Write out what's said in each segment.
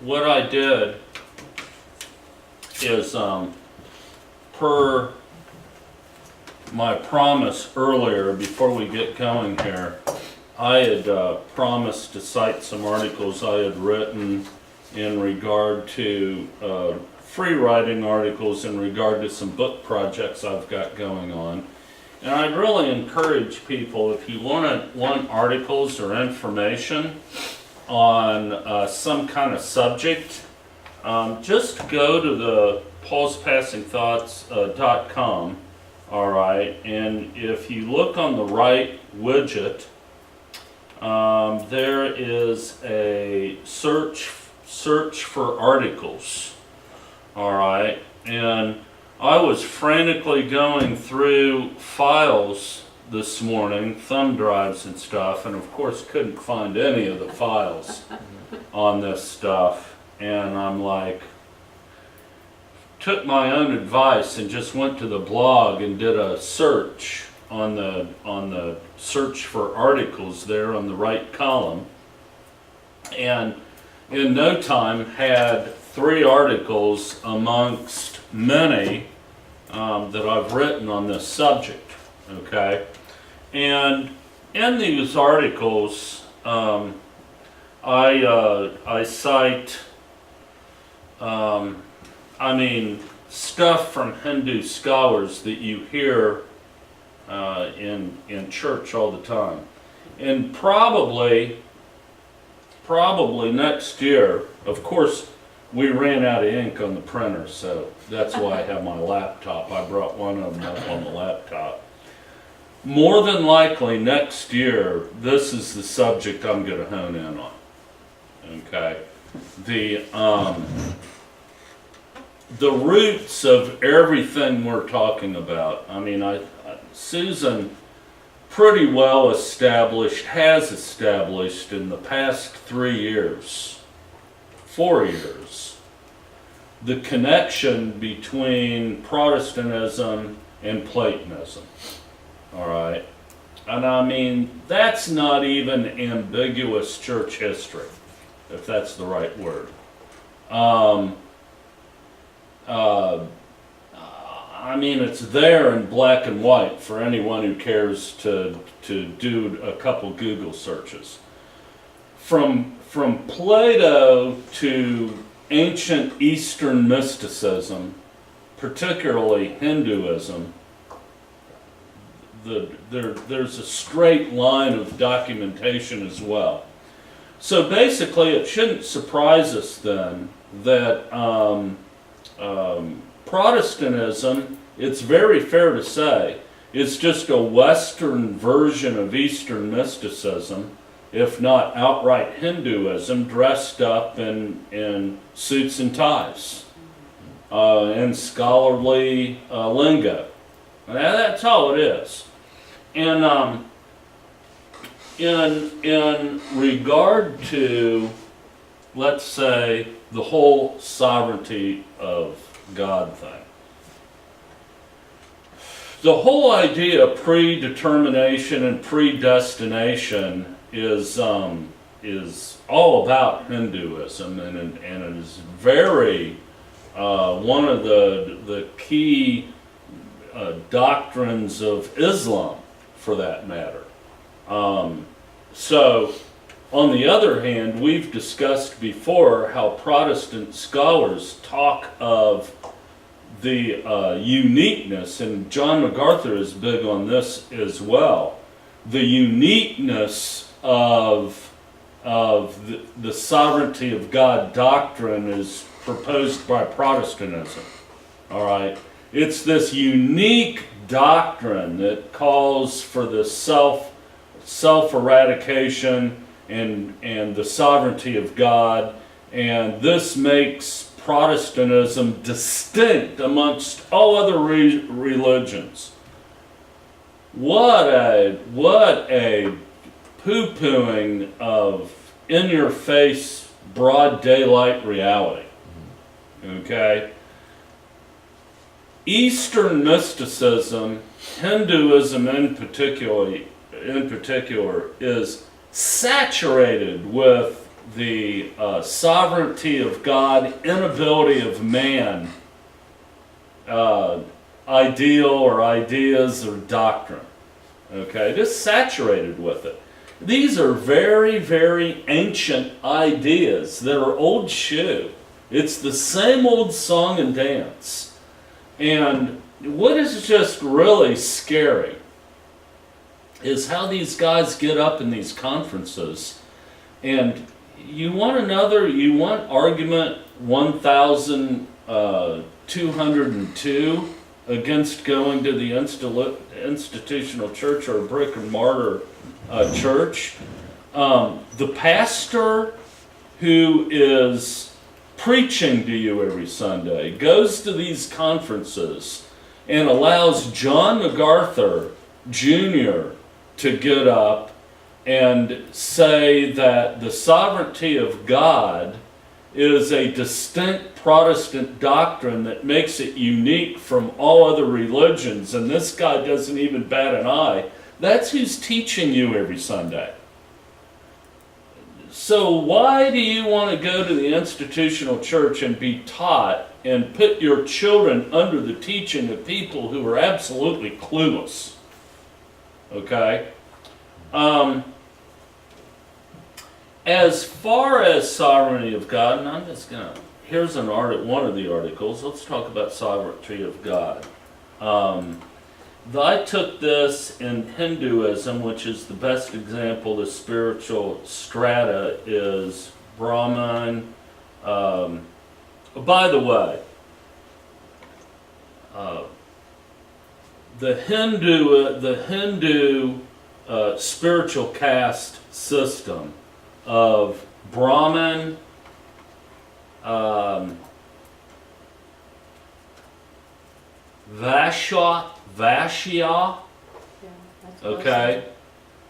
what I did is, per my promise earlier, before we get going here, I had promised to cite some articles I had written in regard to free writing articles in regard to some book projects I've got going on. And I'd really encourage people, if you want articles or information on some kind of subject, just go to the paulspassingthoughts.com, all right, and if you look on the right widget, there is a search for articles, all right, and I was frantically going through files this morning, thumb drives and stuff, and of course couldn't find any of the files on this stuff, and I'm like, took my own advice and just went to the blog and did a search on the search for articles there on the right column, and in no time had 3 articles amongst many that I've written on this subject, okay? And in these articles, I cite, stuff from Hindu scholars that you hear in church all the time. And probably next year, of course, we ran out of ink on the printer, so that's why I have my laptop. I brought one of them up on the laptop. More than likely next year, this is the subject I'm going to hone in on. Okay, the roots of everything we're talking about. I mean, Susan pretty well has established in the past 3 years, 4 years, the connection between Protestantism and Platonism. All right, and I mean, that's not even ambiguous church history, if that's the right word. I mean, it's there in black and white for anyone who cares to do a couple Google searches. From Plato to ancient Eastern mysticism, particularly Hinduism, there's a straight line of documentation as well. So basically, it shouldn't surprise us then that Protestantism, it's very fair to say, is just a Western version of Eastern mysticism, if not outright Hinduism, dressed up in suits and ties and scholarly lingo. That's all it is. And in regard to, let's say, the whole sovereignty of God thing, the whole idea of predetermination and predestination is all about Hinduism, and it is very one of the key doctrines of Islam, for that matter. So, on the other hand, we've discussed before how Protestant scholars talk of the uniqueness, and John MacArthur is big on this as well, the uniqueness of the sovereignty of God doctrine is proposed by Protestantism. All right, it's this unique doctrine that calls for the self-eradication and the sovereignty of God, and this makes Protestantism distinct amongst all other religions. What a poo-pooing of in-your-face, broad daylight reality. Okay? Eastern mysticism, Hinduism in particular, is saturated with sovereignty of God, inability of man, ideal or ideas or doctrine. Okay, just saturated with it. These are very, very ancient ideas that are old shoe. It's the same old song and dance. And what is just really scary is how these guys get up in these conferences, and you want argument 1,202 against going to the institutional church or brick and mortar church. The pastor who is preaching to you every Sunday goes to these conferences and allows John MacArthur Jr. to get up and say that the sovereignty of God is a distinct Protestant doctrine that makes it unique from all other religions, and this guy doesn't even bat an eye. That's who's teaching you every Sunday. So why do you want to go to the institutional church and be taught and put your children under the teaching of people who are absolutely clueless? Okay? As far as sovereignty of God, and I'm just going to, here's one of the articles. Let's talk about sovereignty of God. I took this in Hinduism, which is the best example. The spiritual strata is Brahman. By the way, the Hindu spiritual caste system of Brahman, Vaishya, okay,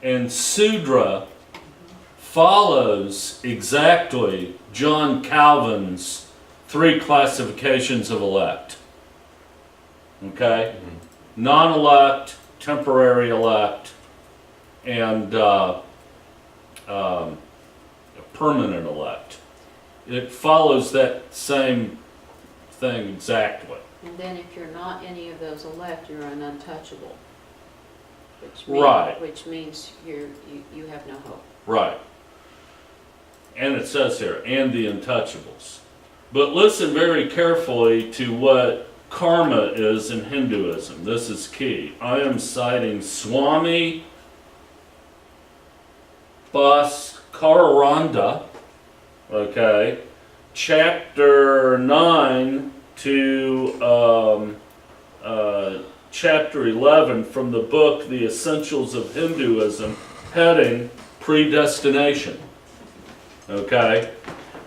and Sudra follows exactly John Calvin's 3 classifications of elect. Okay? Non-elect, temporary elect, and permanent elect. It follows that same thing exactly. And then if you're not any of those elect, you're an untouchable. Which means you have no hope. Right. And it says here, and the untouchables. But listen very carefully to what karma is in Hinduism. This is key. I am citing Swami Bhaskaranda, okay, chapter 9 to chapter 11 from the book The Essentials of Hinduism, heading Predestination. Okay?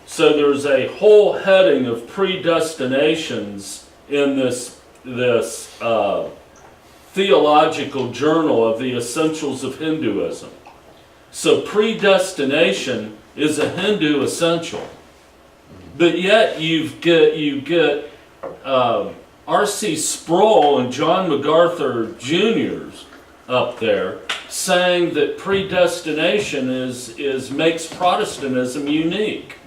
So there's a whole heading of predestinations in this theological journal of the Essentials of Hinduism. So predestination is a Hindu essential. But yet you get R.C. Sproul and John MacArthur Jr.'s up there saying that predestination makes Protestantism unique.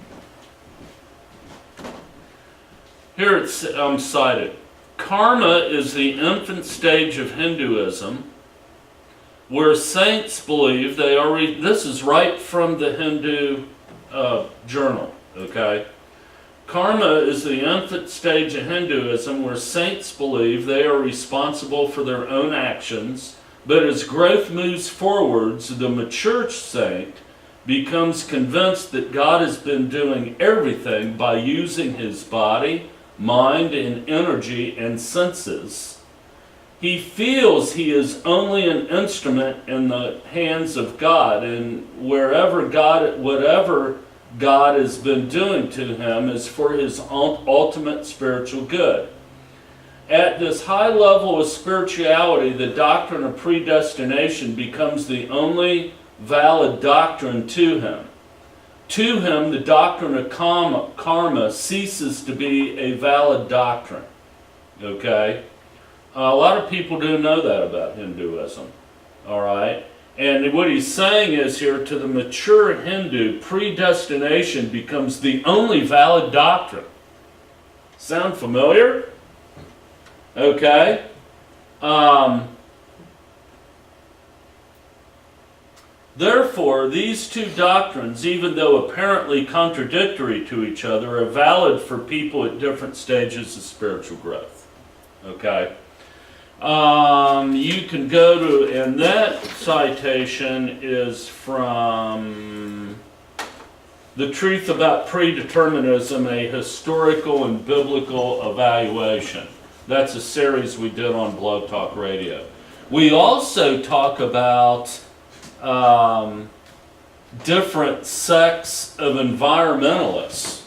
Here it's cited. Karma is the infant stage of Hinduism, where saints believe they are. This is right from the Hindu journal. Okay. Karma is the infant stage of Hinduism where saints believe they are responsible for their own actions, but as growth moves forwards, the mature saint becomes convinced that God has been doing everything by using his body, mind, and energy and senses. He feels he is only an instrument in the hands of God, and whatever God has been doing to him is for his ultimate spiritual good. At this high level of spirituality, the doctrine of predestination becomes the only valid doctrine to him. To him, the doctrine of karma ceases to be a valid doctrine. Okay? A lot of people do know that about Hinduism. All right? And what he's saying is here, to the mature Hindu, predestination becomes the only valid doctrine. Sound familiar? Okay. Therefore, these two doctrines, even though apparently contradictory to each other, are valid for people at different stages of spiritual growth. Okay? You can go to, and that citation is from The Truth About Predeterminism, a Historical and Biblical Evaluation. That's a series we did on Blog Talk Radio. We also talk about different sects of environmentalists,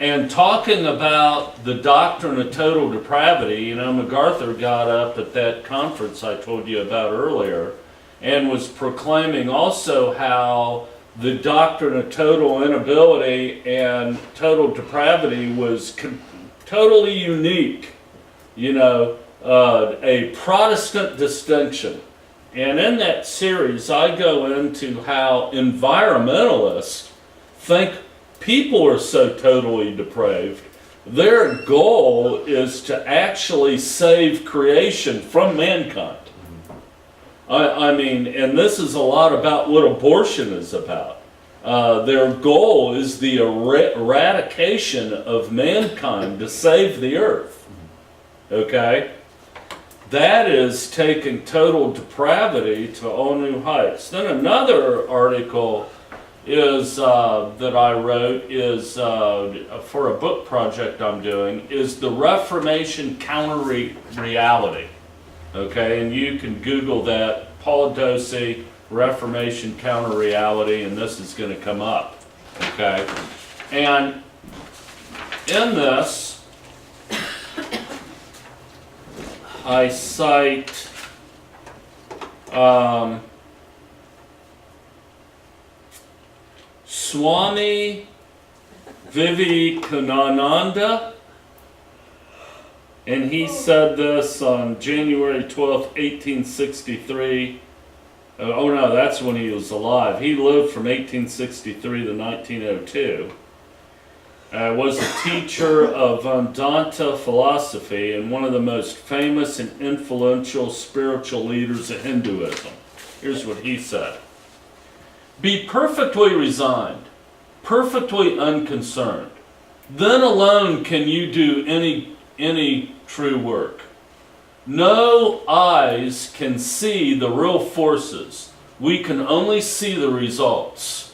and talking about the doctrine of total depravity. You know, MacArthur got up at that conference I told you about earlier and was proclaiming also how the doctrine of total inability and total depravity was totally unique, you know, a Protestant distinction. And in that series, I go into how environmentalists think people are so totally depraved. Their goal is to actually save creation from mankind. I mean, and this is a lot about what abortion is about. Their goal is the eradication of mankind to save the earth. Okay? That is taking total depravity to all new heights. Then another article is that I wrote is for a book project I'm doing, is the Reformation Counter-Reality. Okay, and you can Google that, Paul Dosey, Reformation Counter-Reality, and this is going to come up. Okay, and in this, I cite Swami Vivekananda, and he said this on January 12th, 1863. Oh no, that's when he was alive. He lived from 1863 to 1902. Was a teacher of Vedanta philosophy and one of the most famous and influential spiritual leaders of Hinduism. Here's what he said. Be perfectly resigned, perfectly unconcerned. Then alone can you do any true work. No eyes can see the real forces. We can only see the results.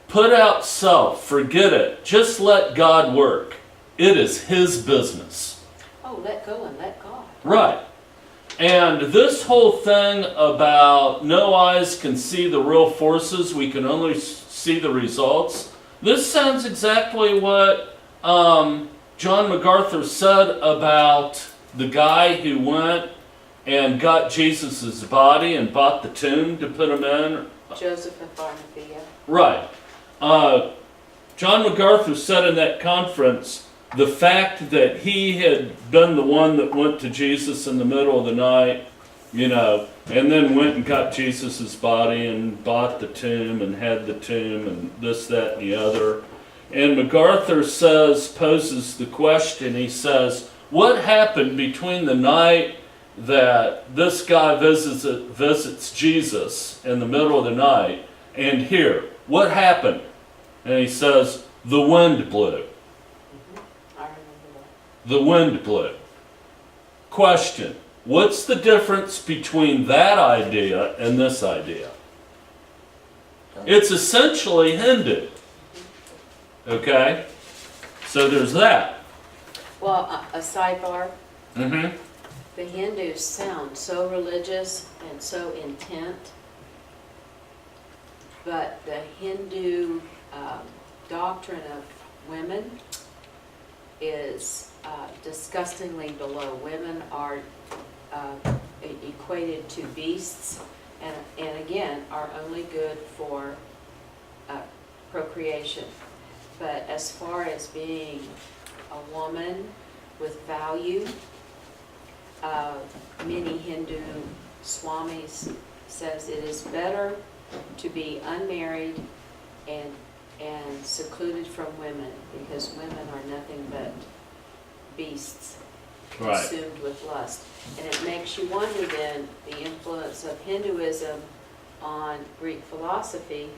Put out self, forget it. Just let God work. It is His business. Oh, let go and let God. Right. And this whole thing about no eyes can see the real forces, we can only see the results. This sounds exactly what John MacArthur said about the guy who went and got Jesus' body and bought the tomb to put him in. Joseph of Arimathea. Right. John MacArthur said in that conference, the fact that he had been the one that went to Jesus in the middle of the night, you know, and then went and got Jesus' body and bought the tomb and had the tomb and this, that, and the other. And MacArthur poses the question, he says, what happened between the night that this guy visits Jesus in the middle of the night and here? What happened? And he says, the wind blew. I remember that. The wind blew. Question, what's the difference between that idea and this idea? It's essentially Hindu. Okay? So there's that. Well, a sidebar. Mm-hmm. The Hindus sound so religious and so intent, but the Hindu doctrine of women is disgustingly below. Women are equated to beasts, and again, are only good for procreation. But as far as being a woman with value, many Hindu swamis says it is better to be unmarried and secluded from women, because women are nothing but beasts Right. consumed with lust. And it makes you wonder then the influence of Hinduism on Greek philosophy,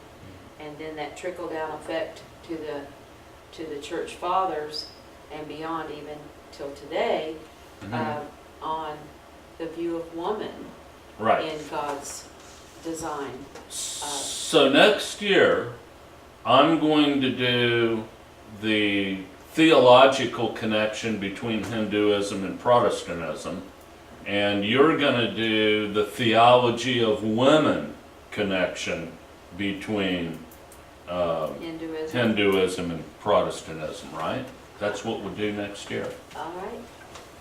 and then that trickle-down effect to the church fathers and beyond, even till today, on the view of woman Right. in God's design. So next year, I'm going to do the theological connection between Hinduism and Protestantism, and you're going to do the theology of women connection between Hinduism and Protestantism, right? That's what we'll do next year. All right.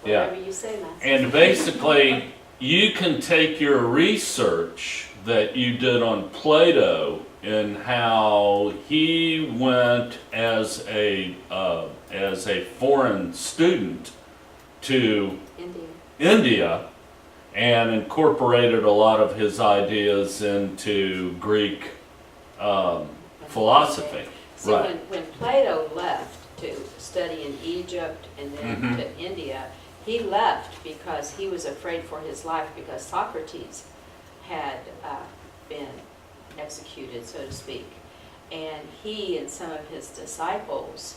Yeah. Whatever you say, Master. And basically, you can take your research that you did on Plato and how he went as a foreign student to India and incorporated a lot of his ideas into Greek philosophy. See, Right. when Plato left to study in Egypt and then to India, he left because he was afraid for his life, because Socrates had been executed, so to speak. And he and some of his disciples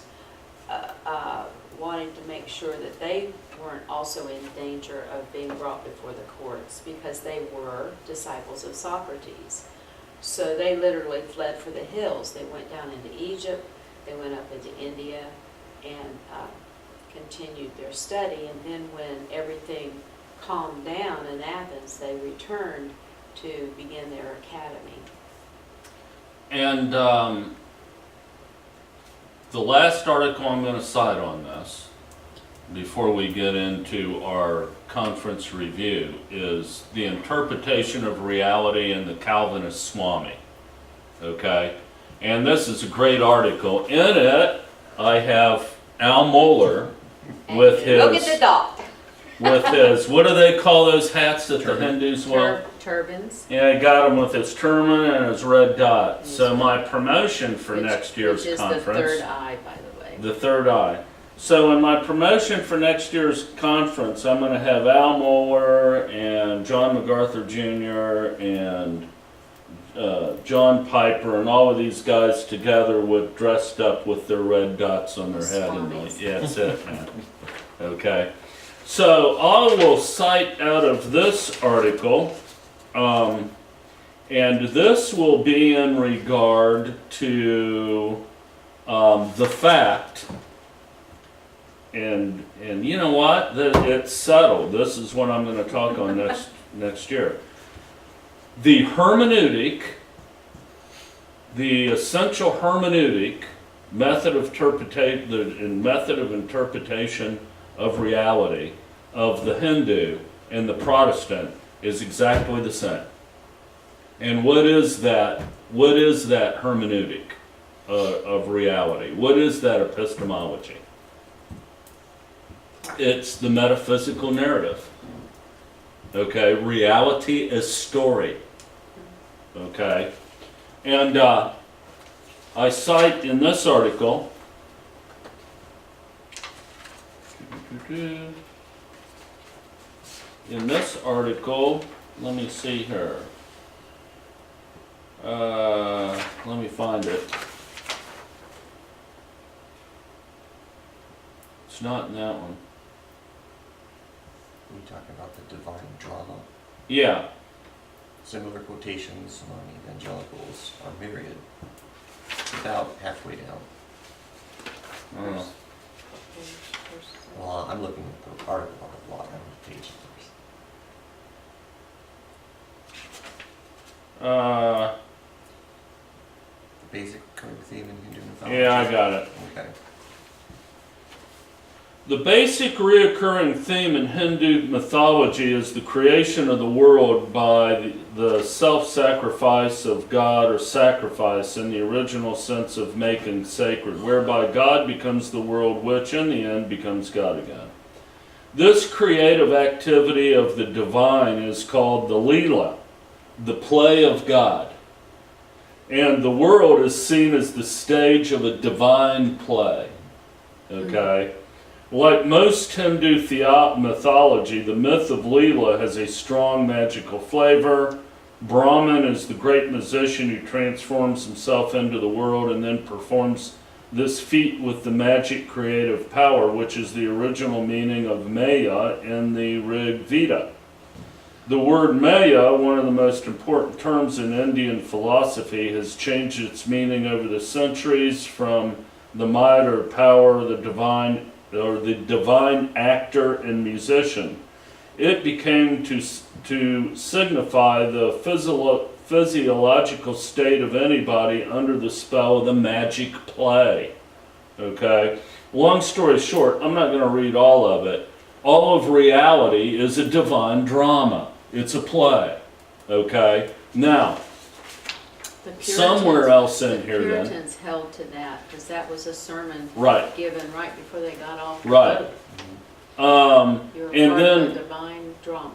wanted to make sure that they weren't also in danger of being brought before the courts, because they were disciples of Socrates. So they literally fled for the hills. They went down into Egypt, they went up into India, and continued their study. And then when everything calmed down in Athens, they returned to begin their academy. And the last article I'm going to cite on this, before we get into our conference review, is The Interpretation of Reality in the Calvinist Swami. Okay? And this is a great article. In it, I have Al Mohler with his... Look at the dot. With his, what do they call those hats that the Hindus wear? Turbans. Yeah, he got him with his turban and his red dot. So my promotion for next year's which is conference... the third eye, by the way. The third eye. So in my promotion for next year's conference, I'm going to have Al Mohler and John MacArthur Jr. and John Piper and all of these guys together with dressed up with their red dots on their head. And yeah, that's it, man. Okay. So I will cite out of this article, and this will be in regard to the fact, and you know what, it's settled. This is what I'm going to talk on next year. The hermeneutic, the essential hermeneutic method of interpretation of reality of the Hindu and the Protestant is exactly the same. And what is that hermeneutic of reality? What is that epistemology? It's the metaphysical narrative. Okay, reality is story. Okay, and I cite in this article. In this article, let me see here. Let me find it. It's not in that one. Are we talking about the divine drama? Yeah. Similar quotations among evangelicals are myriad. About halfway down. Oh. Well, I'm looking at the article on the blog, I'm on the page first. The basic recurring theme in Hindu mythology. Yeah, I got it. Okay. The basic reoccurring theme in Hindu mythology is the creation of the world by the self-sacrifice of God, or sacrifice in the original sense of making sacred, whereby God becomes the world, which in the end becomes God again. This creative activity of the divine is called the Leela, the play of God. And the world is seen as the stage of a divine play. Okay? Like most Hindu mythology, the myth of Leela has a strong magical flavor. Brahman is the great musician who transforms himself into the world and then performs this feat with the magic creative power, which is the original meaning of Maya in the Rig Veda. The word Maya, one of the most important terms in Indian philosophy, has changed its meaning over the centuries from the might or power, the divine actor and musician. It became to signify the physiological state of anybody under the spell of the magic play. Okay? Long story short, I'm not going to read all of it. All of reality is a divine drama. It's a play. Okay? Now, somewhere else in here The then. Puritans held to that, because that was a sermon Right. given right before they got off the Right. boat. You're And part then of the divine drama.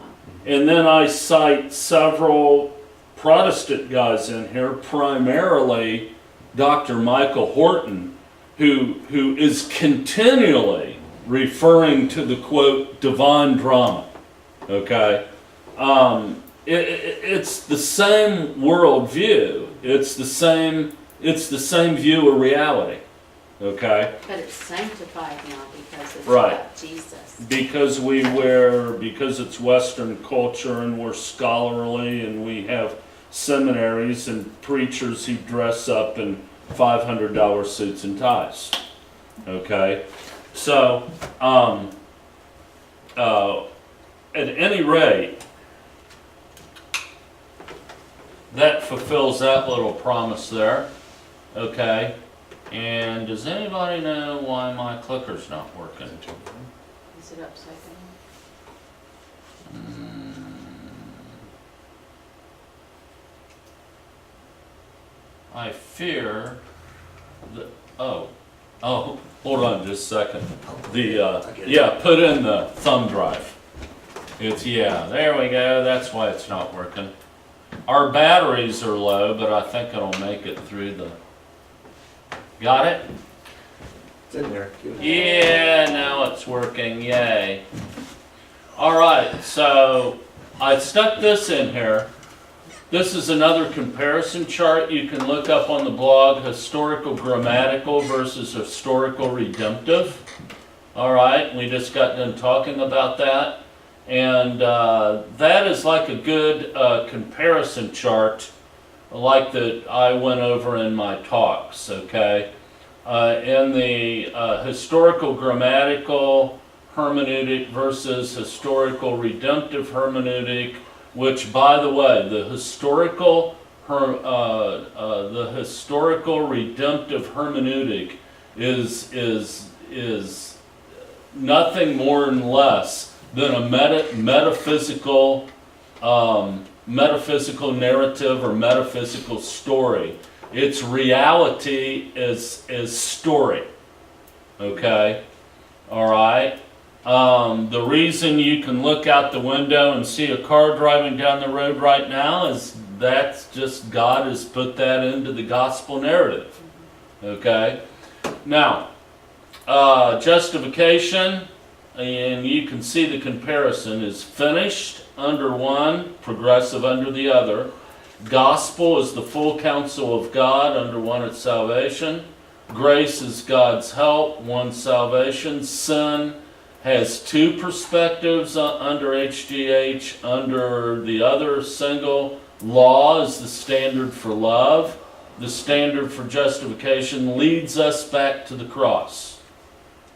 And then I cite several Protestant guys in here, primarily Dr. Michael Horton, who is continually referring to the quote divine drama. Okay, it's the same worldview. It's the same view of reality. Okay. But it's sanctified now because it's Right. about Jesus. Because it's Western culture and we're scholarly and we have seminaries and preachers who dress up in $500 suits and ties. Okay? So, at any rate, that fulfills that little promise there. Okay? And does anybody know why my clicker's not working? Is it upside down? I fear that, hold on just a second. Put in the thumb drive. There we go, that's why it's not working. Our batteries are low, but I think it'll make it through the, got it? It's in there. Yeah, now it's working, yay. Alright, so I stuck this in here. This is another comparison chart you can look up on the blog, historical grammatical versus historical redemptive. Alright, we just got done talking about that. And that is like a good comparison chart like that I went over in my talks, okay? In the historical grammatical hermeneutic versus historical redemptive hermeneutic, which, by the way, the historical redemptive hermeneutic is nothing more and less than a metaphysical narrative or metaphysical story. Its reality is story. Okay? Alright? The reason you can look out the window and see a car driving down the road right now is that's just God has put that into the gospel narrative. Okay? Now, justification, and you can see the comparison, is finished under one, progressive under the other. Gospel is the full counsel of God, under one it's salvation. Grace is God's help, one salvation. Sin has two perspectives under HGH. Under the other single, law is the standard for love. The standard for justification leads us back to the cross,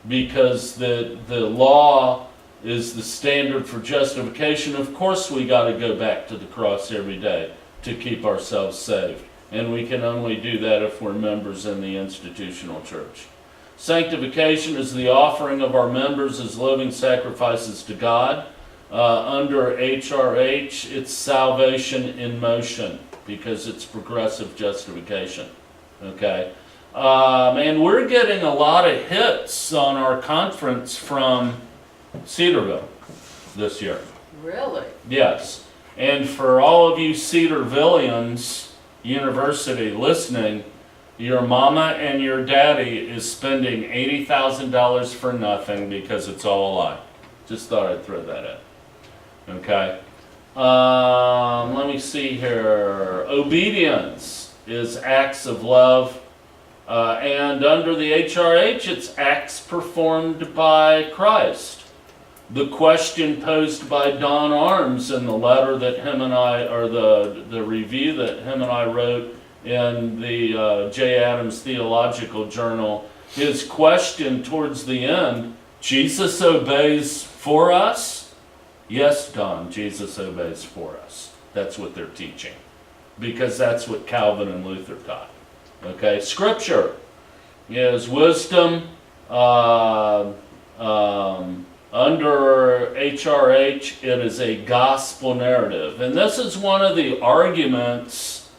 because the law is the standard for justification. Of course we got to go back to the cross every day to keep ourselves saved. And we can only do that if we're members in the institutional church. Sanctification is the offering of our members as living sacrifices to God. Under HRH, it's salvation in motion, because it's progressive justification. Okay? And we're getting a lot of hits on our conference from Cedarville this year. Really? Yes. And for all of you Cedarvillians University listening, your mama and your daddy is spending $80,000 for nothing because it's all a lie. Just thought I'd throw that in. Okay. Let me see here. Obedience is acts of love. And under the HRH, it's acts performed by Christ. The question posed by Don Arms in the letter that him and I, or the review that him and I wrote in the J. Adams Theological Journal, his question towards the end, Jesus obeys for us? Yes, Don, Jesus obeys for us. That's what they're teaching, because that's what Calvin and Luther taught. Okay, Scripture is wisdom. Under HRH, it is a gospel narrative. And this is one of the arguments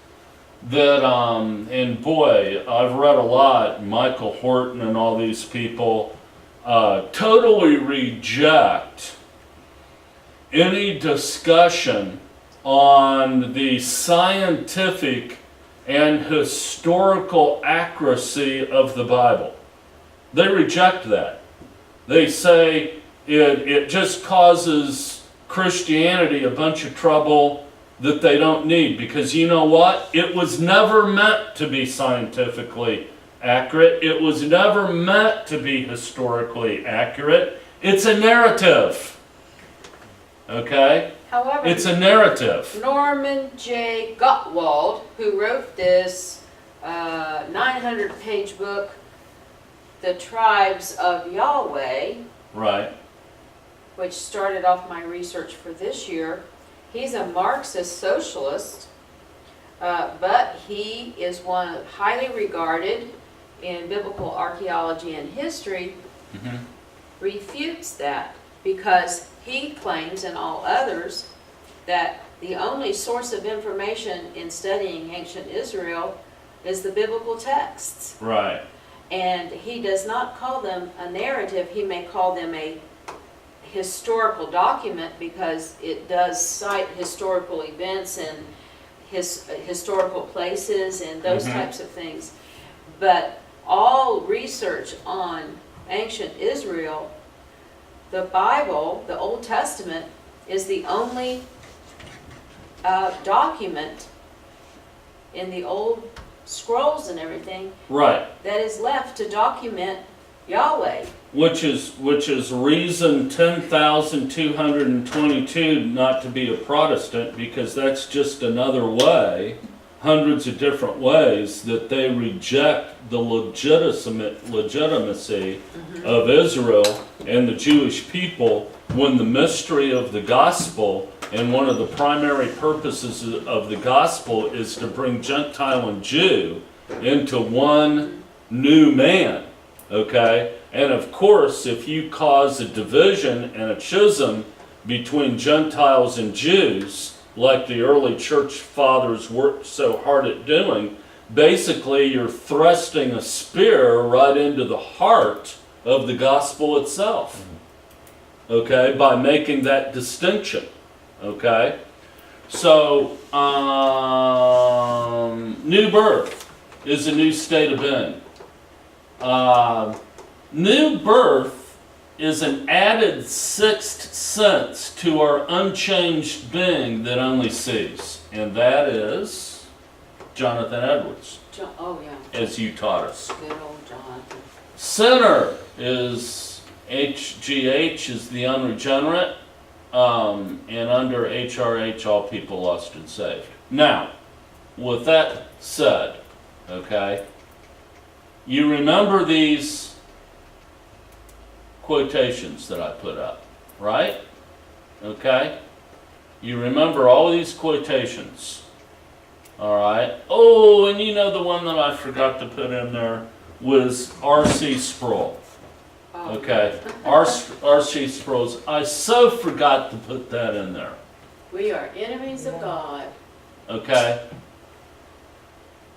that, and boy, I've read a lot, Michael Horton and all these people totally reject any discussion on the scientific and historical accuracy of the Bible. They reject that. They say it just causes Christianity a bunch of trouble that they don't need, because you know what? It was never meant to be scientifically accurate. It was never meant to be historically accurate. It's a narrative. Okay? However, It's a narrative. Norman J. Gottwald, who wrote this 900-page book, The Tribes of Yahweh, Right. which started off my research for this year. He's a Marxist socialist, but he is one highly regarded in biblical archaeology and history, refutes that, because he claims, and all others, that the only source of information in studying ancient Israel is the biblical texts. Right. And he does not call them a narrative. He may call them a historical document, because it does cite historical events and historical places and those types of things. But all research on ancient Israel, the Bible, the Old Testament, is the only document in the old scrolls and everything, Right. that is left to document Yahweh. Which is reason 10,222 not to be a Protestant, because that's just another way, hundreds of different ways, that they reject the legitimacy of Israel and the Jewish people, when the mystery of the gospel, and one of the primary purposes of the gospel, is to bring Gentile and Jew into one new man. Okay? And of course, if you cause a division and a schism between Gentiles and Jews, like the early church fathers worked so hard at doing, basically you're thrusting a spear right into the heart of the gospel itself. Okay? By making that distinction. Okay? So, new birth is a new state of being. New birth is an added sixth sense to our unchanged being that only sees. And that is Jonathan Edwards, Oh yeah, as you taught us. good old Jonathan. Sinner is HGH is the unregenerate, and under HRH, all people lost and saved. Now, with that said, okay, you remember these quotations that I put up, right? Okay? You remember all these quotations, all right? Oh, and you know the one that I forgot to put in there was R.C. Sproul. Oh. Okay, R.C. Sproul's. I so forgot to put that in there. We are enemies of God. Okay?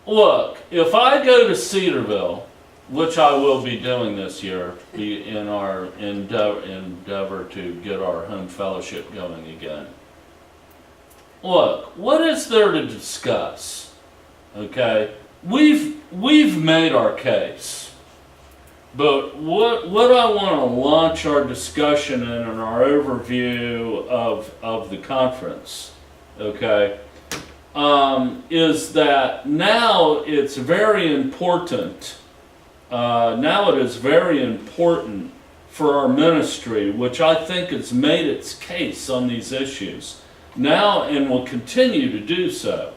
Look, if I go to Cedarville, which I will be doing this year in our endeavor to get our home fellowship going again, look, what is there to discuss? Okay, we've made our case, but what I want to launch our discussion in and our overview of the conference, okay, is that now it's very important. Now it is very important for our ministry, which I think has made its case on these issues now and will continue to do so.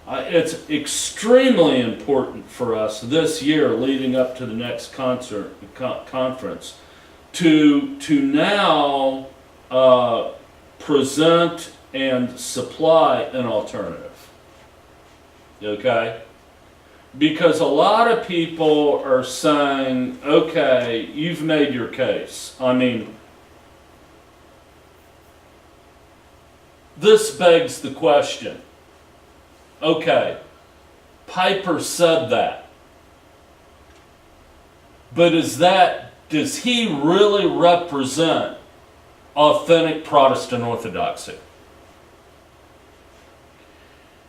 It's extremely important for us this year, leading up to the next conference, to now present and supply an alternative. Okay? Because a lot of people are saying, okay, you've made your case. I mean, this begs the question. Okay, Piper said that. But does he really represent authentic Protestant orthodoxy?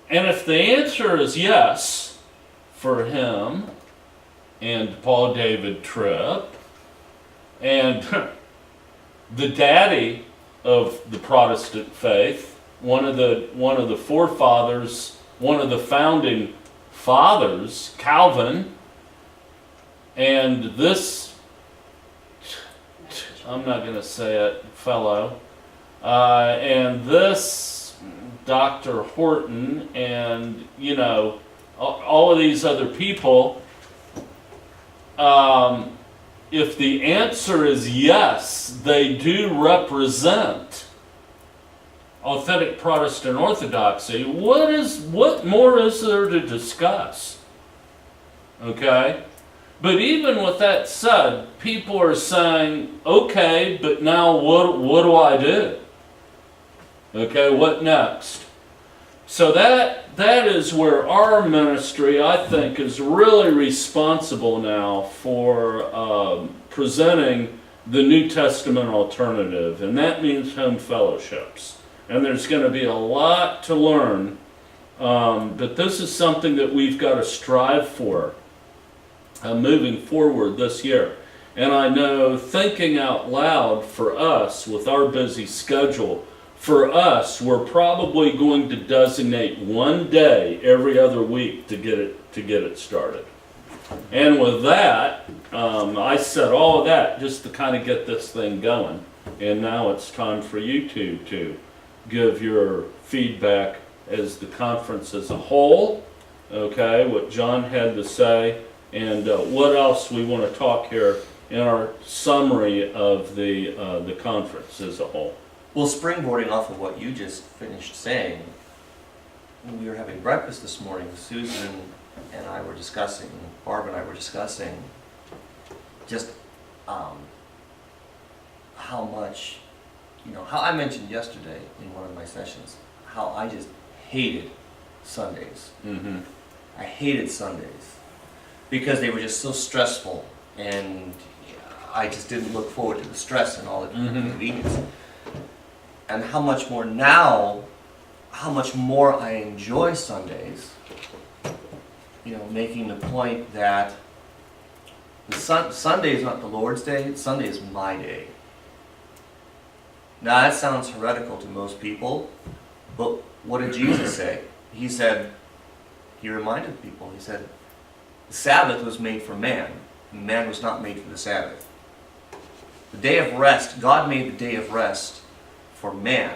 And if the answer is yes, for him and Paul David Tripp and the daddy of the Protestant faith, one of the forefathers, one of the founding fathers, Calvin, and this, I'm not going to say it, fellow, and this Dr. Horton, and, you know, all of these other people, if the answer is yes, they do represent authentic Protestant orthodoxy, what more is there to discuss? Okay? But even with that said, people are saying, okay, but now what do I do? Okay, what next? So that is where our ministry, I think, is really responsible now for presenting the New Testament alternative, and that means home fellowships. And there's going to be a lot to learn, but this is something that we've got to strive for moving forward this year. And I know, thinking out loud for us with our busy schedule, for us, we're probably going to designate one day every other week to get it started. And with that, I said all of that just to kind of get this thing going. And now it's time for you two to give your feedback as the conference as a whole, okay, what John had to say, and what else we want to talk here in our summary of the conference as a whole. Well, springboarding off of what you just finished saying, when we were having breakfast this morning, Susan and I were discussing, Barb and I were discussing just how much, you know, how I mentioned yesterday in one of my sessions, how I just hated Sundays. Mm-hmm. I hated Sundays because they were just so stressful, and I just didn't look forward to the stress and all the inconvenience. And how much more now, how much more I enjoy Sundays, you know, making the point that Sunday is not the Lord's day, Sunday is my day. Now that sounds heretical to most people, but what did Jesus say? He said, he reminded people, he said, the Sabbath was made for man, and man was not made for the Sabbath. The day of rest, God made the day of rest for man.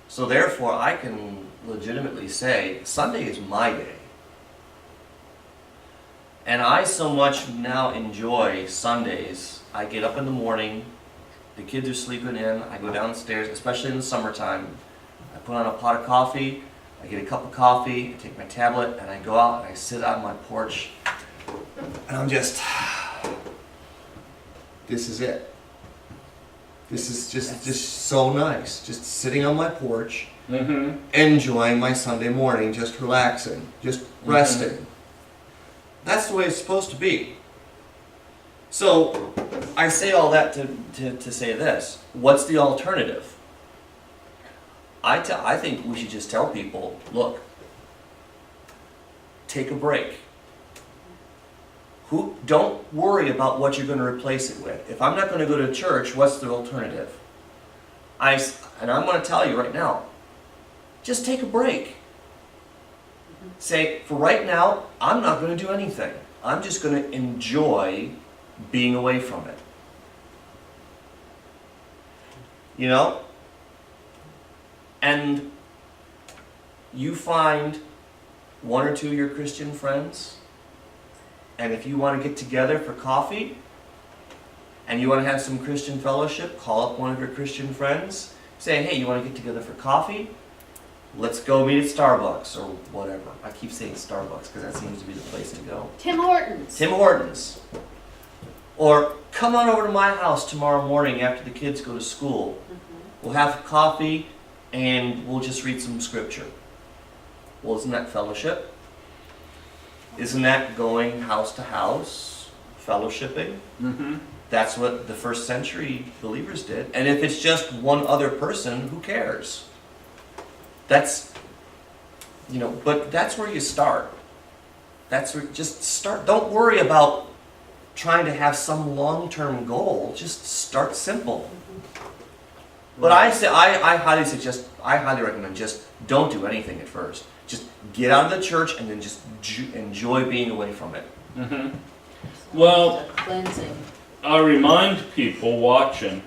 So therefore, I can legitimately say, Sunday is my day. And I so much now enjoy Sundays. I get up in the morning, the kids are sleeping in, I go downstairs, especially in the summertime. I put on a pot of coffee, I get a cup of coffee, I take my tablet, and I go out and I sit on my porch. And I'm just, this is it. This is just so nice. Just sitting on my porch, enjoying my Sunday morning, just relaxing, just resting. That's the way it's supposed to be. So, I say all that to say this. What's the alternative? I think we should just tell people, look, take a break. Don't worry about what you're going to replace it with. If I'm not going to go to church, what's the alternative? And I'm going to tell you right now, just take a break. Say, for right now, I'm not going to do anything. I'm just going to enjoy being away from it. You know? And you find one or two of your Christian friends, and if you want to get together for coffee, and you want to have some Christian fellowship, call up one of your Christian friends, say, hey, you want to get together for coffee? Let's go meet at Starbucks, or whatever. I keep saying Starbucks because that seems to be the place to go. Tim Hortons. Tim Hortons. Or come on over to my house tomorrow morning after the kids go to school. We'll have coffee and we'll just read some scripture. Well, isn't that fellowship? Isn't that going house to house, fellowshipping? Mm-hmm. That's what the first century believers did. And if it's just one other person, who cares? That's, but that's where you start. That's where, just start. Don't worry about trying to have some long-term goal. Just start simple. But I highly recommend just don't do anything at first. Just get out of the church and then just enjoy being away from it. Mm-hmm. Well, A cleansing. I remind people watching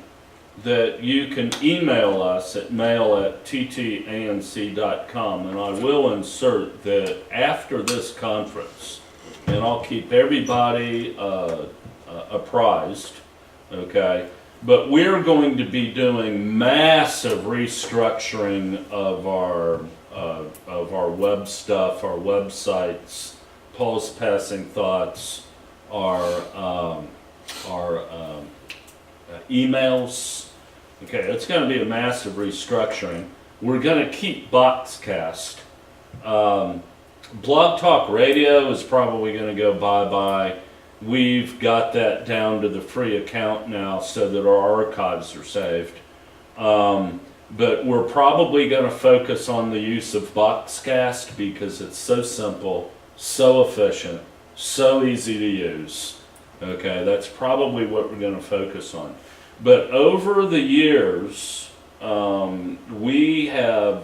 that you can email us at mail@ttanc.com, and I will insert that after this conference, and I'll keep everybody apprised, okay? But we're going to be doing massive restructuring of our web stuff, our websites, Paul's Passing Thoughts, our emails. Okay, it's going to be a massive restructuring. We're going to keep Boxcast. Blog Talk Radio is probably going to go bye-bye. We've got that down to the free account now so that our archives are saved. But we're probably going to focus on the use of Boxcast because it's so simple, so efficient, so easy to use. Okay, that's probably what we're going to focus on. But over the years, we have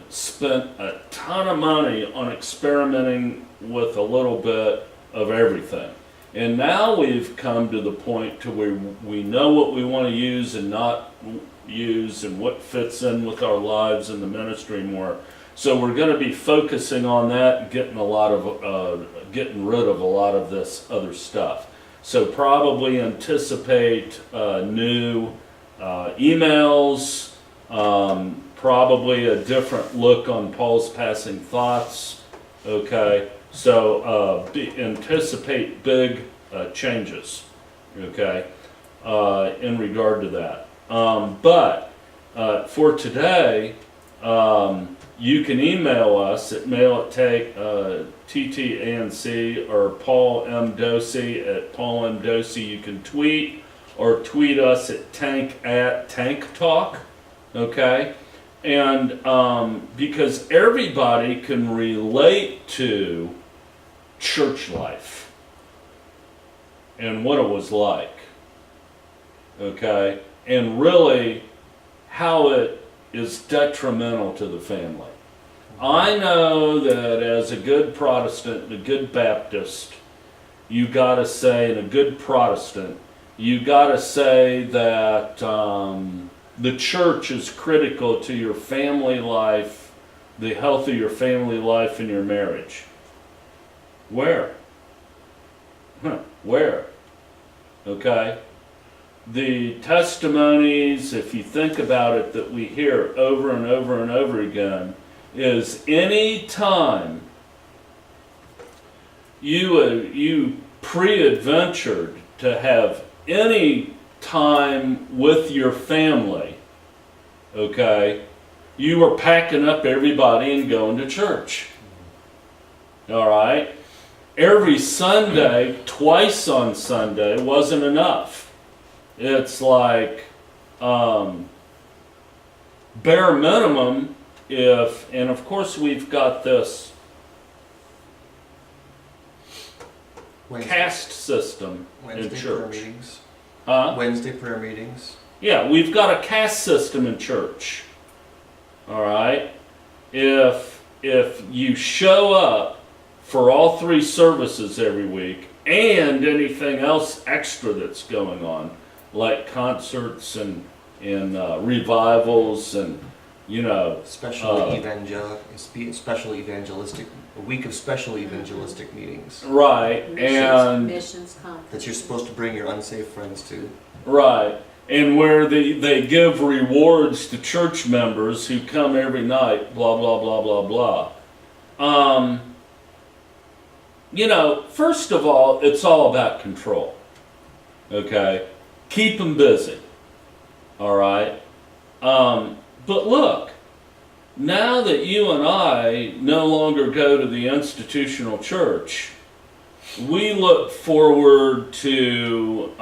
spent a ton of money on experimenting with a little bit of everything. And now we've come to the point to where we know what we want to use and not use and what fits in with our lives and the ministry more. So we're going to be focusing on that and getting rid of a lot of this other stuff. So probably anticipate new emails, probably a different look on Paul's Passing Thoughts, okay? So anticipate big changes, okay, in regard to that. But for today, you can email us at mail@TTANC or Paul M. Dosey at Paul M. Dosey. You can tweet or tweet us at TANC Talk, okay? And because everybody can relate to church life and what it was like, okay? And really how it is detrimental to the family. I know that as a good Protestant and a good Baptist, you gotta say, and a good Protestant, you gotta say that the church is critical to your family life, the health of your family life and your marriage. Where? Where? Okay? The testimonies, if you think about it, that we hear over and over and over again, is any time you pre-adventured to have any time with your family, okay, you were packing up everybody and going to church. All right? Every Sunday, twice on Sunday, wasn't enough. It's like, bare minimum, and of course we've got this caste system in Wednesday prayer church. meetings. Huh? Wednesday prayer meetings. Yeah, we've got a caste system in church. All right? If you show up for all 3 services every week and anything else extra that's going on, like concerts and revivals and, you know, Special evangelistic, a week of special evangelistic meetings right, and Missions conference. that you're supposed to bring your unsafe friends to. right, and where they give rewards to church members who come every night, blah, blah, blah, blah, blah. You know, first of all, it's all about control. Okay? Keep them busy. All right? But look, now that you and I no longer go to the institutional church, we look forward to,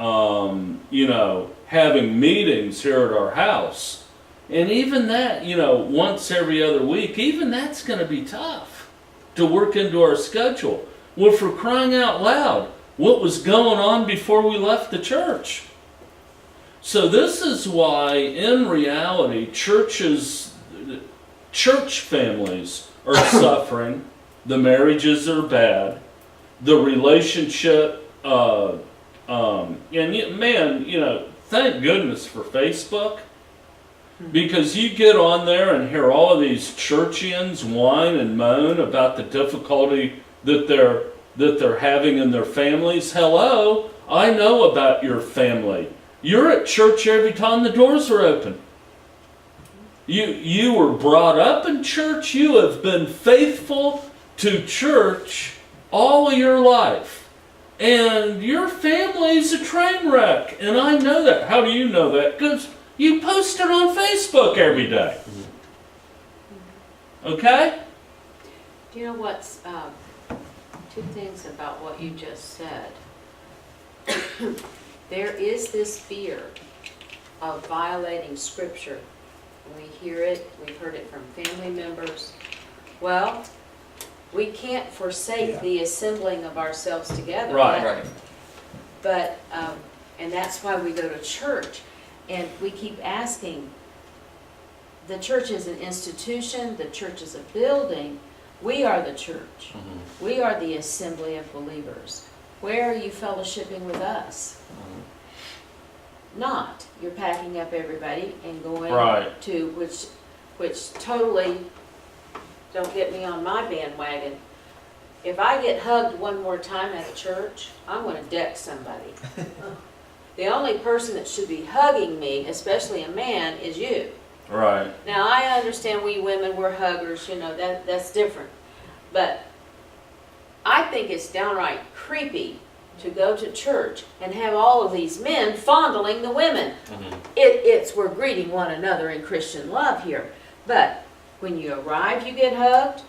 you know, having meetings here at our house. And even that, you know, once every other week, even that's going to be tough to work into our schedule. Well, for crying out loud, what was going on before we left the church? So this is why, in reality, church families are suffering. The marriages are bad. The relationship, and man, you know, thank goodness for Facebook, because you get on there and hear all of these churchians whine and moan about the difficulty that they're having in their families. Hello, I know about your family. You're at church every time the doors are open. You were brought up in church. You have been faithful to church all of your life. And your family's a train wreck. And I know that. How do you know that? Because you post it on Facebook every day. Okay? Do you know what's, 2 things about what you just said. There is this fear of violating Scripture. We hear it, we've heard it from family members. Well, we can't forsake the assembling of ourselves together. Right. But, and that's why we go to church. And we keep asking, the church is an institution, the church is a building. We are the church. Mm-hmm. We are the assembly of believers. Where are you fellowshipping with us? Not. You're packing up everybody and going Right. to, which totally, don't get me on my bandwagon. If I get hugged one more time at a church, I'm going to deck somebody. The only person that should be hugging me, especially a man, is you. Right. Now, I understand we women, we're huggers, you know, that's different. But I think it's downright creepy to go to church and have all of these men fondling the women. We're greeting one another in Christian love here. But when you arrive, you get hugged.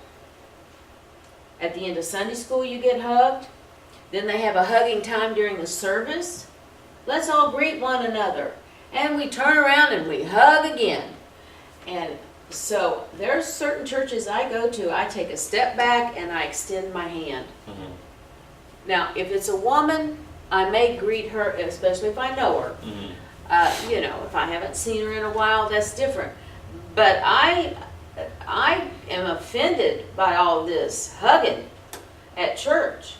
At the end of Sunday school, you get hugged. Then they have a hugging time during the service. Let's all greet one another. And we turn around and we hug again. And so there's certain churches I go to, I take a step back and I extend my hand. Now, if it's a woman, I may greet her, especially if I know her. You know, if I haven't seen her in a while, that's different. But I am offended by all this hugging at church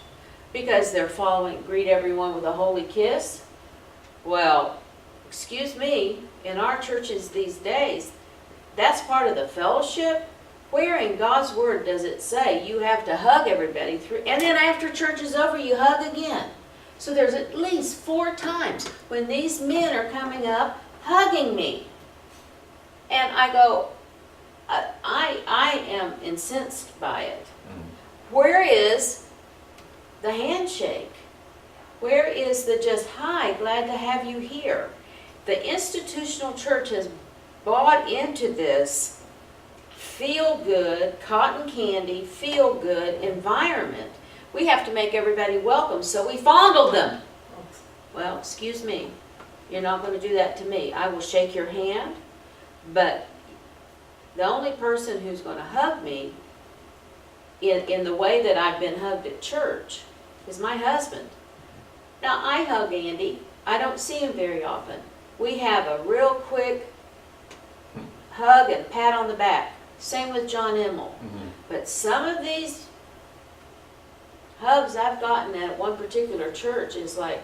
because they're following, greet everyone with a holy kiss. Well, excuse me, in our churches these days, that's part of the fellowship. Where in God's Word does it say you have to hug everybody through, and then after church is over, you hug again? So there's at least 4 times when these men are coming up hugging me. And I go, I am incensed by it. Where is the handshake? Where is the just, hi, glad to have you here? The institutional church has bought into this feel-good, cotton candy, feel-good environment. We have to make everybody welcome, so we fondle them. Well, excuse me, you're not going to do that to me. I will shake your hand, but the only person who's gonna hug me in the way that I've been hugged at church is my husband. Now, I hug Andy. I don't see him very often. We have a real quick hug and pat on the back. Same with John Emmel. Mhm. But some of these hugs I've gotten at one particular church is like,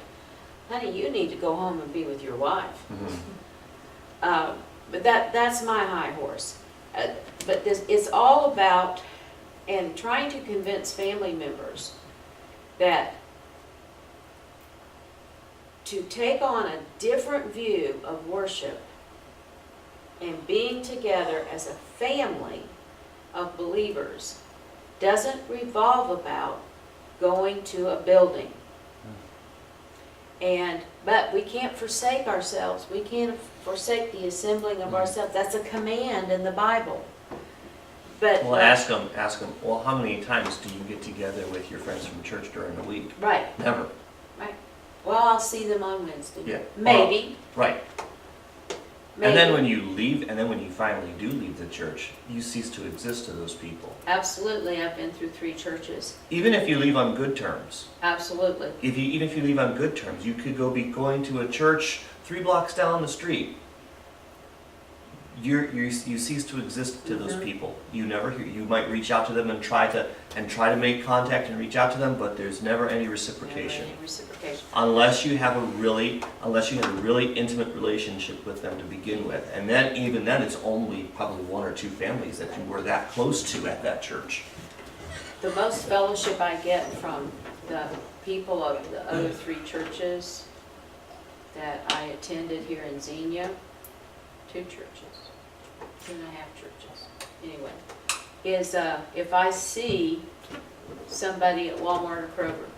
honey, you need to go home and be with your wife. Mhm. But that's my high horse. But it's all about, and trying to convince family members that to take on a different view of worship and being together as a family of believers doesn't revolve about going to a building. But we can't forsake ourselves. We can't forsake the assembling of ourselves. That's a command in the Bible. But Well, ask them, well, how many times do you get together with your friends from church during the week? right. Never. Well, I'll see them on Wednesday. Yeah. Maybe. Right. Maybe. And then when you leave, and then when you finally do leave the church, you cease to exist to those people. Absolutely, I've been through 3 churches. Even if you leave on good terms. Absolutely. Even if you leave on good terms, you could be going to a church 3 blocks down the street. You cease to exist to those Mhm. people. You never hear. You might reach out to them and try to make contact and reach out to them, but there's never any reciprocation. Never any reciprocation. Unless you have a really intimate relationship with them to begin with, and then even then it's only probably 1 or 2 families that you were that close to at that church. The most fellowship I get from the people of the other 3 churches that I attended here in Xenia, 2 churches, 2.5 churches, anyway, is if I see somebody at Walmart or Kroger,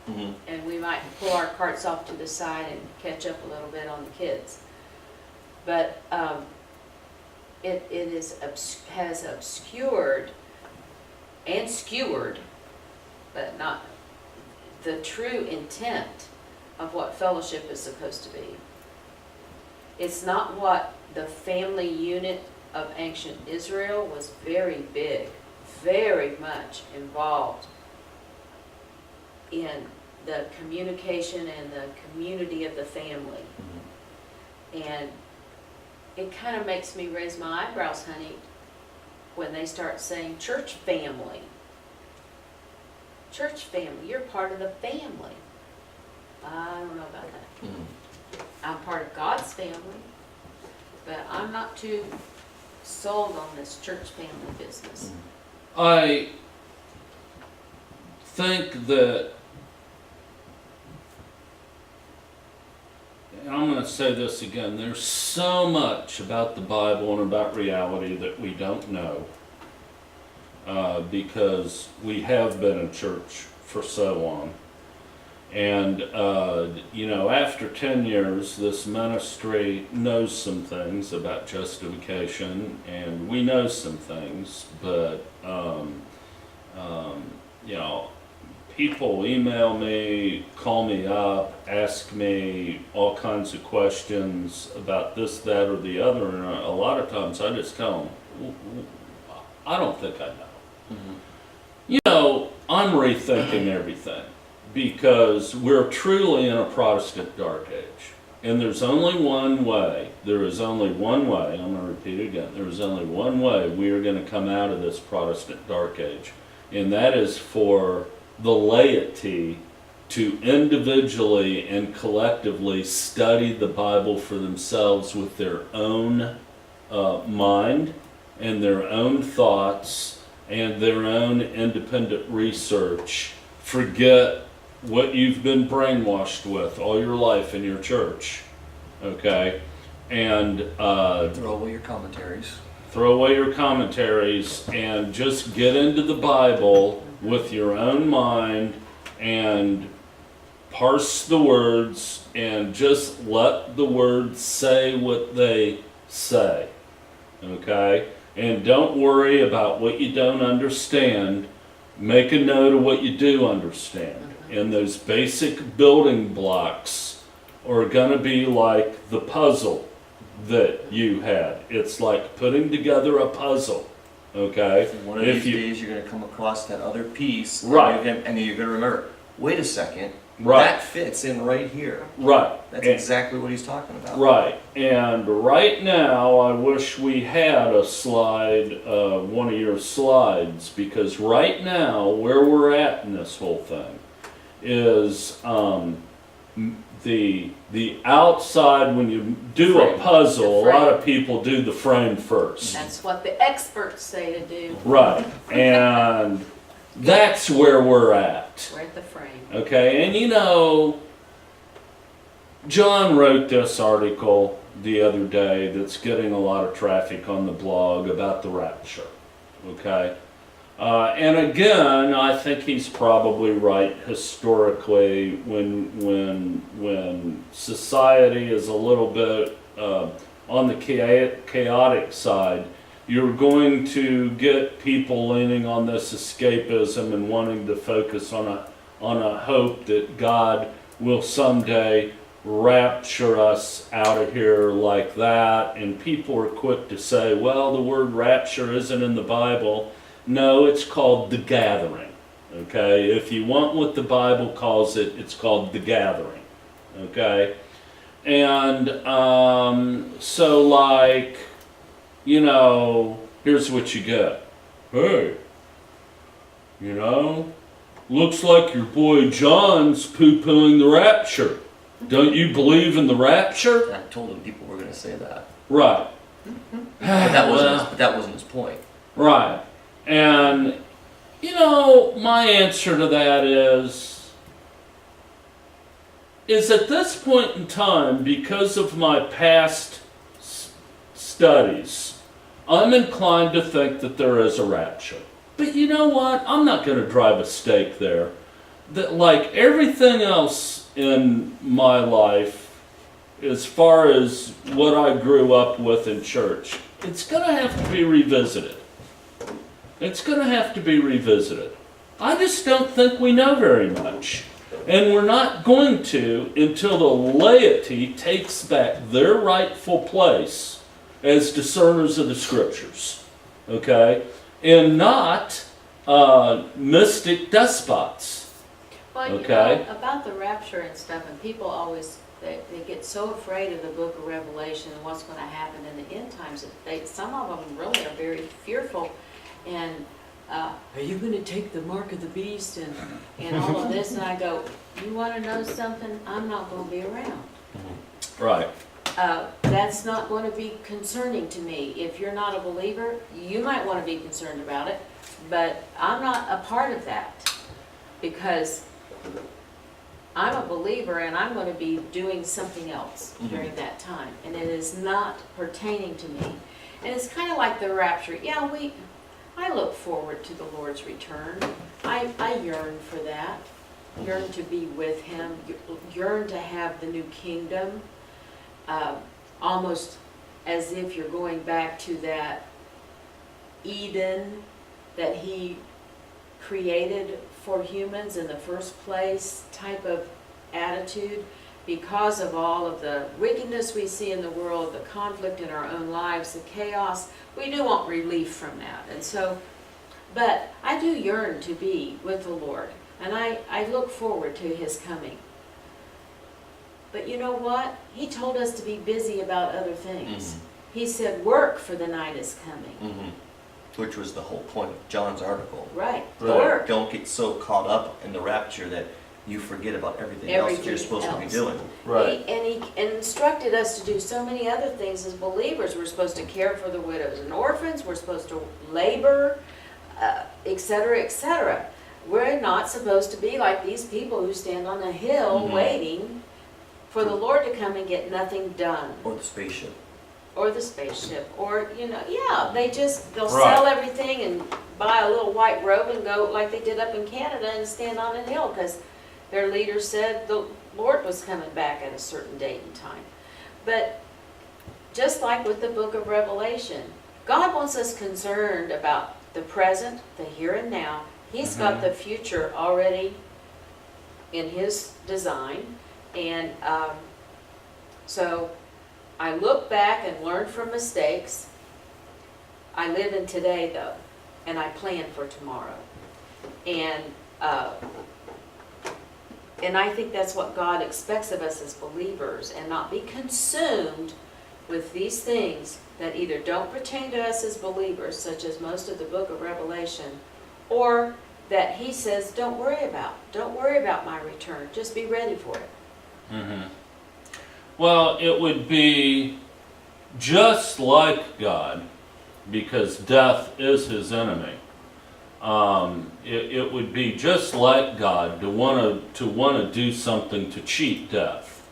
Mm-hmm. and we might pull our carts off to the side and catch up a little bit on the kids. But has obscured and skewered, but not the true intent of what fellowship is supposed to be. It's not what the family unit of ancient Israel was very big, very much involved in the communication and the community of the family. And it kind of makes me raise my eyebrows, honey, when they start saying church family. Church family, you're part of the family. I don't know about that. Mm-hmm. I'm part of God's family, but I'm not too sold on this church family business. I think that, and I'm going to say this again, there's so much about the Bible and about reality that we don't know because we have been in church for so long. And, after 10 years, this ministry knows some things about justification, and we know some things, but, people email me, call me up, ask me all kinds of questions about this, that, or the other, and a lot of times I just tell them, I don't think I know. Mm-hmm. I'm rethinking everything. Because we're truly in a Protestant dark age. And there's only one way, I'm going to repeat it again, there is only one way we are going to come out of this Protestant dark age. And that is for the laity to individually and collectively study the Bible for themselves with their own mind and their own thoughts and their own independent research. Forget what you've been brainwashed with all your life in your church, okay? And Throw away your commentaries. throw away your commentaries and just get into the Bible with your own mind and parse the words and just let the words say what they say, okay? And don't worry about what you don't understand. Make a note of what you do understand. And those basic building blocks are going to be like the puzzle. that you had. It's like putting together a puzzle, okay? And one of If these you- days, you're going to come across that other piece, Right. And then you're going to remember, wait a second, Right. that fits in right here. Right. That's And- exactly what he's talking about. Right, and right now, I wish we had a slide, one of your slides, because right now, where we're at in this whole thing is the outside, when you do a Frame. puzzle, The a lot frame. of people do the frame first. That's what the experts say to do. Right, and that's where we're at. We're at the frame. Okay, and you know, John wrote this article the other day that's getting a lot of traffic on the blog about the rapture. Okay, and again, I think he's probably right historically when society is a little bit on the chaotic side. You're going to get people leaning on this escapism and wanting to focus on a hope that God will someday rapture us out of here like that. And people are quick to say, well, the word rapture isn't in the Bible. No, it's called the gathering. Okay? If you want what the Bible calls it, it's called the gathering. Okay? And so like, you know, here's what you get. Hey, you know, looks like your boy John's poo-pooing the rapture. Don't you believe in the rapture? And I told him people were going to say that. Right. But that wasn't his point. Right. And, you know, my answer to that is at this point in time, because of my past studies, I'm inclined to think that there is a rapture. But you know what? I'm not going to drive a stake there. That, like everything else in my life, as far as what I grew up with in church, it's going to have to be revisited. It's going to have to be revisited. I just don't think we know very much. And we're not going to until the laity takes back their rightful place as discerners of the scriptures, okay? And not mystic despots. Well, you Okay. know, about the rapture and stuff, and people always, they get so afraid of the book of Revelation and what's going to happen in the end times. Some of them really are very fearful. And are you going to take the mark of the beast and all of this? And I go, you want to know something? I'm not going to be around. Right. That's not going to be concerning to me. If you're not a believer, you might want to be concerned about it, but I'm not a part of that because I'm a believer and I'm going to be doing something else during that time, and it is not pertaining to me. And it's kind of like the rapture. Yeah, I look forward to the Lord's return. I yearn for that, yearn to be with Him, yearn to have the new kingdom. Almost as if you're going back to that Eden that He created for humans in the first place type of attitude. Because of all of the wickedness we see in the world, the conflict in our own lives, the chaos, we do want relief from that. And so, but I do yearn to be with the Lord, and I look forward to His coming. But you know what? He told us to be busy about other things. He said, work, for the night is coming. Which was the whole point of John's article. Right. Right. Work. Don't get so caught up in the rapture that you forget about everything else that you're Everything supposed to be else. doing. Right. He instructed us to do so many other things as believers. We're supposed to care for the widows and orphans. We're supposed to labor, et cetera, et cetera. We're not supposed to be like these people who stand on a hill waiting for the Lord to come and get nothing done. Or the spaceship. Or the spaceship, or, you know, yeah, they'll Right. sell everything and buy a little white robe and go like they did up in Canada and stand on a hill because their leader said the Lord was coming back at a certain date and time. But just like with the book of Revelation, God wants us concerned about the present, the here and now. He's got the future already in His design. And so I look back and learn from mistakes. I live in today though, and I plan for tomorrow. And I think that's what God expects of us as believers, and not be consumed with these things that either don't pertain to us as believers, such as most of the book of Revelation, or that he says, don't worry about. Don't worry about my return. Just be ready for it. Mm-hmm. Well, it would be just like God, because death is his enemy. It would be just like God to want to do something to cheat death.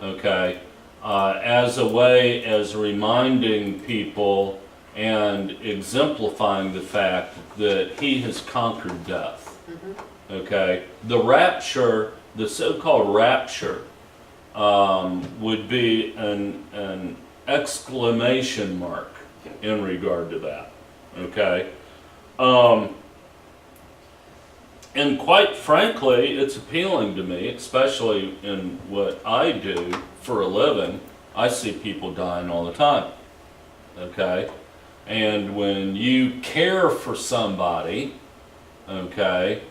Okay, as a way, as reminding people and exemplifying the fact that he has conquered death. Okay, the rapture, the so-called rapture, would be an exclamation mark in regard to that. Okay, and quite frankly, it's appealing to me, especially in what I do for a living. I see people dying all the time. Okay, and when you care for somebody, okay,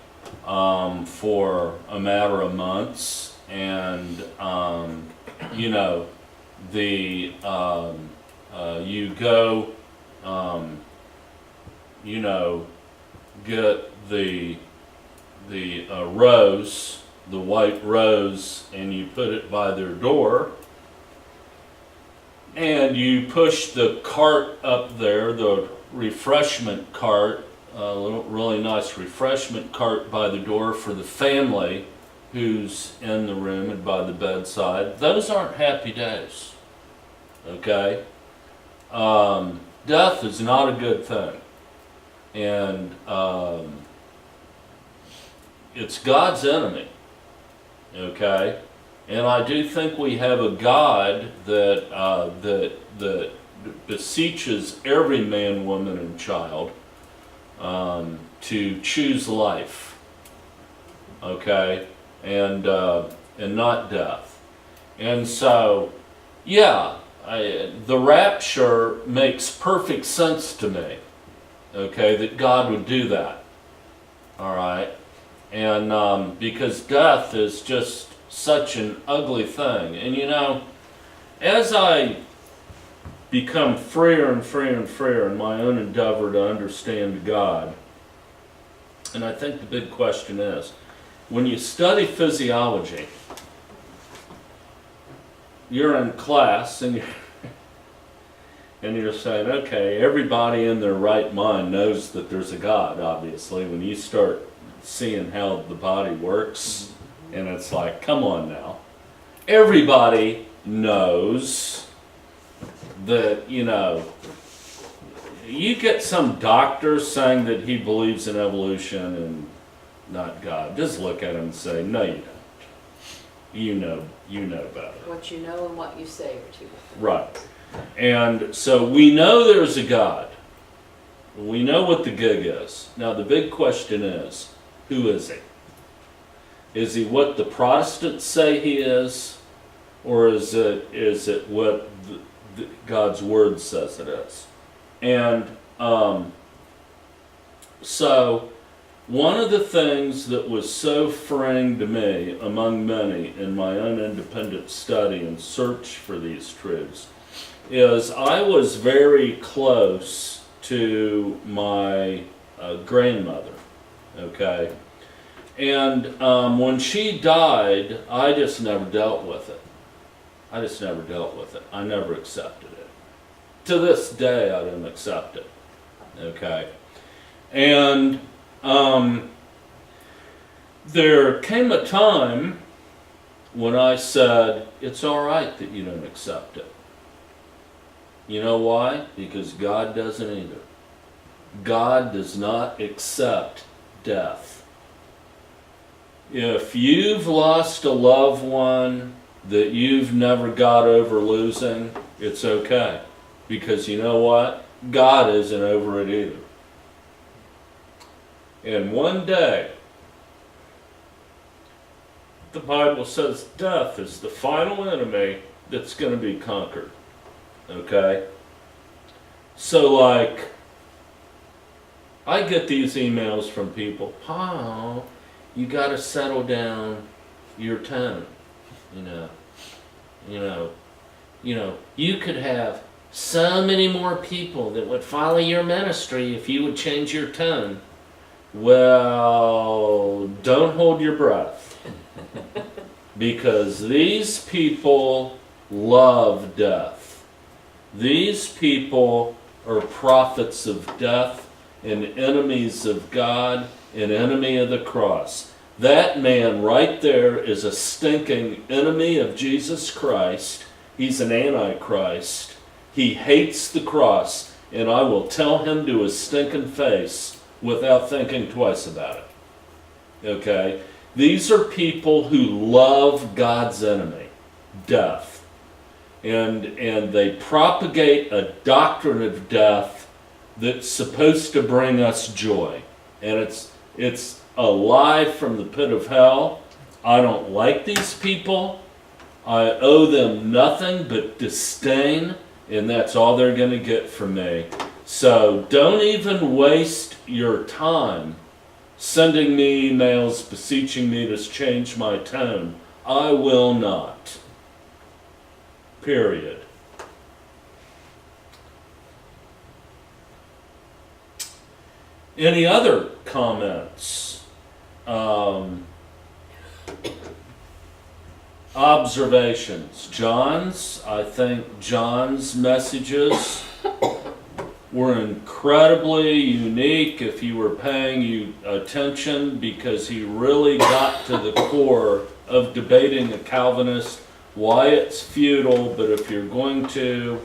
for a matter of months, and you know, you go, you know, get the rose, the white rose, and you put it by their door, and you push the cart up there, the refreshment cart, a little really nice refreshment cart by the door for the family who's in the room and by the bedside. Those aren't happy days. Okay? Death is not a good thing. And it's God's enemy. Okay? And I do think we have a God that beseeches every man, woman, and child to choose life, okay, and not death. And so, yeah, the rapture makes perfect sense to me, okay, that God would do that, all right, and because death is just such an ugly thing. And you know, as I become freer and freer and freer in my own endeavor to understand God, and I think the big question is, when you study physiology, you're in class and you're saying, okay, everybody in their right mind knows that there's a God, obviously. When you start seeing how the body works, and it's like, come on now. Everybody knows that, you know, you get some doctor saying that he believes in evolution and not God. Just look at him and say, no, you don't. You know better. What you know and what you say are two different. Right. And so we know there's a God. We know what the gig is. Now the big question is, who is he? Is he what the Protestants say he is, or is it what God's Word says it is? And so one of the things that was so freeing to me, among many, in my own independent study and search for these truths, is I was very close to my grandmother, okay? And when she died, I just never dealt with it. I never accepted it. To this day, I don't accept it. Okay? And there came a time when I said, it's all right that you don't accept it. You know why? Because God doesn't either. God does not accept death. If you've lost a loved one that you've never got over losing, it's okay. Because you know what? God isn't over it either. And one day, the Bible says death is the final enemy that's going to be conquered. Okay? So, like, I get these emails from people, Paul, you got to settle down your tone. You could have so many more people that would follow your ministry if you would change your tone. Well, don't hold your breath. Because these people love death. These people are prophets of death and enemies of God and enemy of the cross. That man right there is a stinking enemy of Jesus Christ. He's an antichrist. He hates the cross, and I will tell him to his stinking face without thinking twice about it. Okay? These are people who love God's enemy, death. And they propagate a doctrine of death that's supposed to bring us joy. And it's a lie from the pit of hell. I don't like these people. I owe them nothing but disdain, and that's all they're going to get from me. So don't even waste your time sending me emails beseeching me to change my tone. I will not. Period. Any other comments? Observations. I think John's messages were incredibly unique if you were paying attention, because he really got to the core of debating a Calvinist, why it's futile, but if you're going to,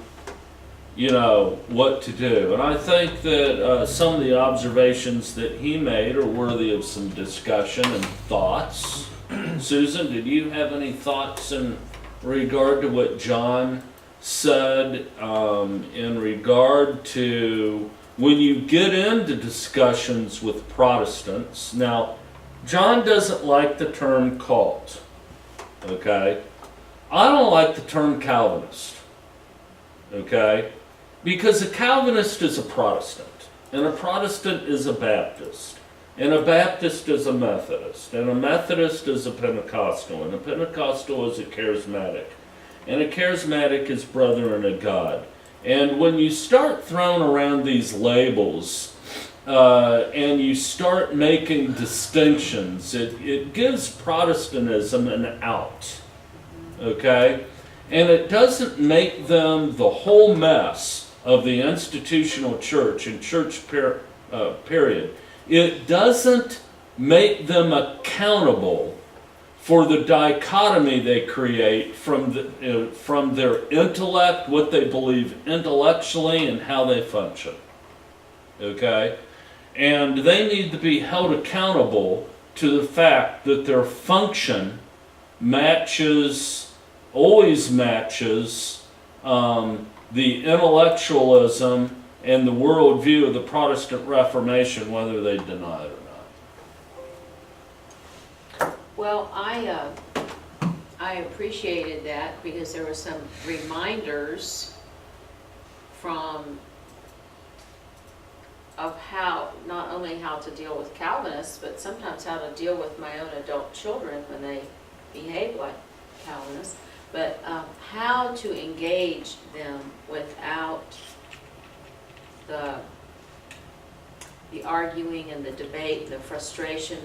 what to do. And I think that some of the observations that he made are worthy of some discussion and thoughts. Susan, did you have any thoughts in regard to what John said in regard to when you get into discussions with Protestants? Now, John doesn't like the term cult, okay? I don't like the term Calvinist, okay? Because a Calvinist is a Protestant, and a Protestant is a Baptist, and a Baptist is a Methodist, and a Methodist is a Pentecostal, and a Pentecostal is a Charismatic, and a Charismatic is brethren of God. And when you start throwing around these labels, and you start making distinctions, it gives Protestantism an out, okay? And it doesn't make them the whole mess of the institutional church and church period. It doesn't make them accountable for the dichotomy they create from their intellect, what they believe intellectually, and how they function. Okay? And they need to be held accountable to the fact that their function always matches the intellectualism and the worldview of the Protestant Reformation, whether they deny it or not. Well, I appreciated that because there were some reminders of how, not only how to deal with Calvinists, but sometimes how to deal with my own adult children when they behave like Calvinists, but how to engage them without the arguing and the debate, the frustration,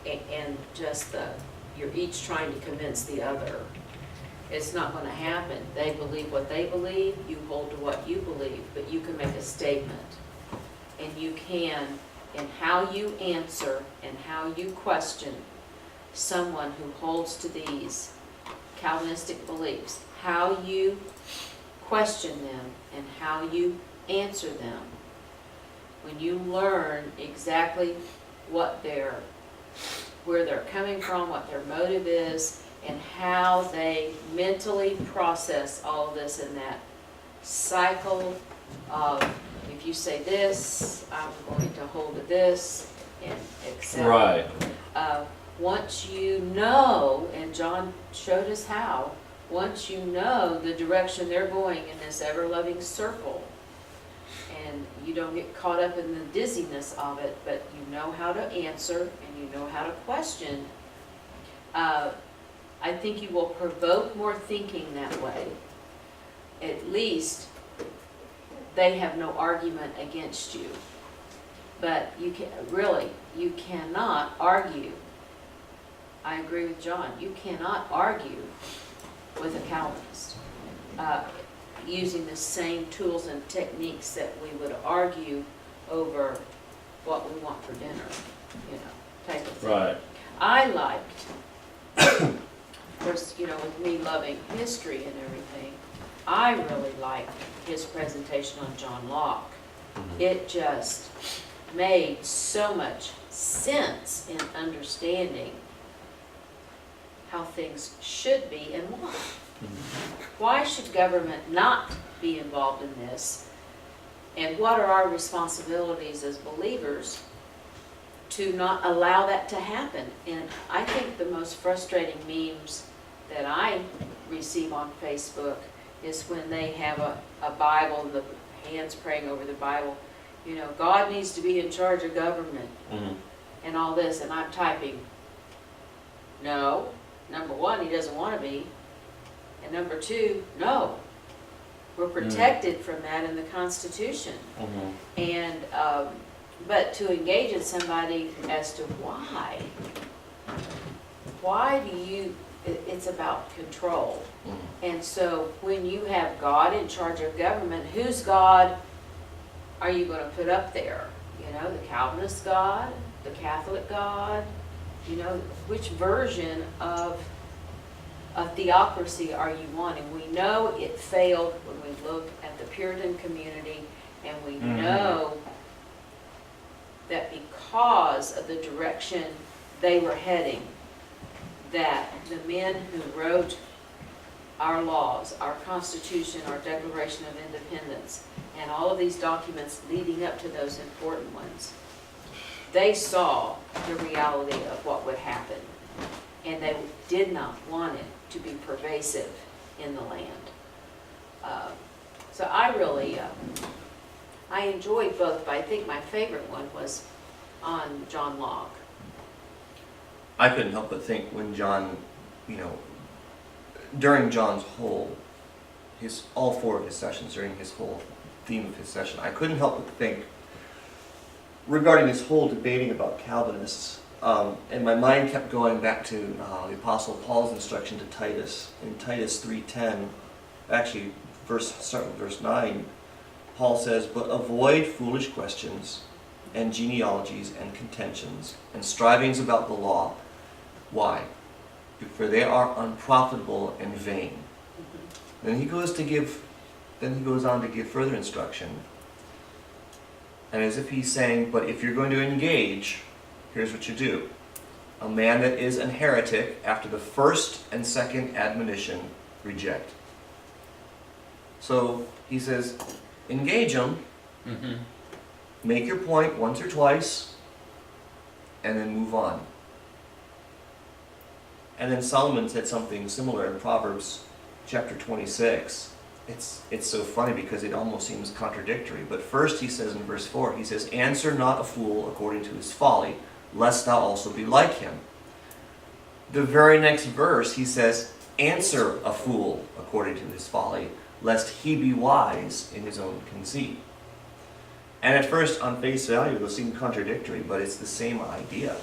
and just you're each trying to convince the other. It's not going to happen. They believe what they believe, you hold to what you believe, but you can make a statement. And you can, in how you answer and how you question someone who holds to these Calvinistic beliefs, how you question them and how you answer them. When you learn exactly where they're coming from, what their motive is, and how they mentally process all of this in that cycle of, if you say this, I'm going to hold to this, and etc. Right. Once you know, and John showed us how, once you know the direction they're going in this ever-loving circle, and you don't get caught up in the dizziness of it, but you know how to answer and you know how to question, I think you will provoke more thinking that way. At least they have no argument against you. But you cannot argue. I agree with John. You cannot argue with a Calvinist using the same tools and techniques that we would argue over what we want for dinner, type of thing. Right. I liked, of course, with me loving history and everything, I really liked his presentation on John Locke. It just made so much sense in understanding how things should be and why. Why should government not be involved in this? And what are our responsibilities as believers to not allow that to happen? And I think the most frustrating memes that I receive on Facebook is when they have a Bible and the hands praying over the Bible. God needs to be in charge of government and all this, and I'm typing, no. Number one, he doesn't want to be. And number two, no. We're protected from that in the Constitution. And, but to engage in somebody as to why do you, it's about control. And so when you have God in charge of government, whose God are you going to put up there? The Calvinist God, the Catholic God, which version of a theocracy are you wanting? We know it failed when we look at the Puritan community, and we know that because of the direction they were heading, that the men who wrote our laws, our Constitution, our Declaration of Independence, and all of these documents leading up to those important ones, they saw the reality of what would happen, and they did not want it to be pervasive in the land. So I really, I enjoyed both, but I think my favorite one was on John Locke. I couldn't help but think when John, during John's all four of his sessions, during his whole theme of his session, I couldn't help but think, regarding this whole debating about Calvinists, and my mind kept going back to the Apostle Paul's instruction to Titus. In Titus 3:10, actually, start with verse 9, Paul says, "But avoid foolish questions and genealogies and contentions and strivings about the law." Why? For they are unprofitable and vain. Then he goes on to give further instruction. And as if he's saying, but if you're going to engage, here's what you do. A man that is an heretic, after the first and second admonition, reject. So he says, engage him, make your point once or twice, and then move on. And then Solomon said something similar in Proverbs chapter 26. It's so funny because it almost seems contradictory. But first he says in verse 4, he says, "Answer not a fool according to his folly, lest thou also be like him." The very next verse he says, "Answer a fool according to his folly, lest he be wise in his own conceit." And at first, on face value, it'll seem contradictory, but it's the same idea.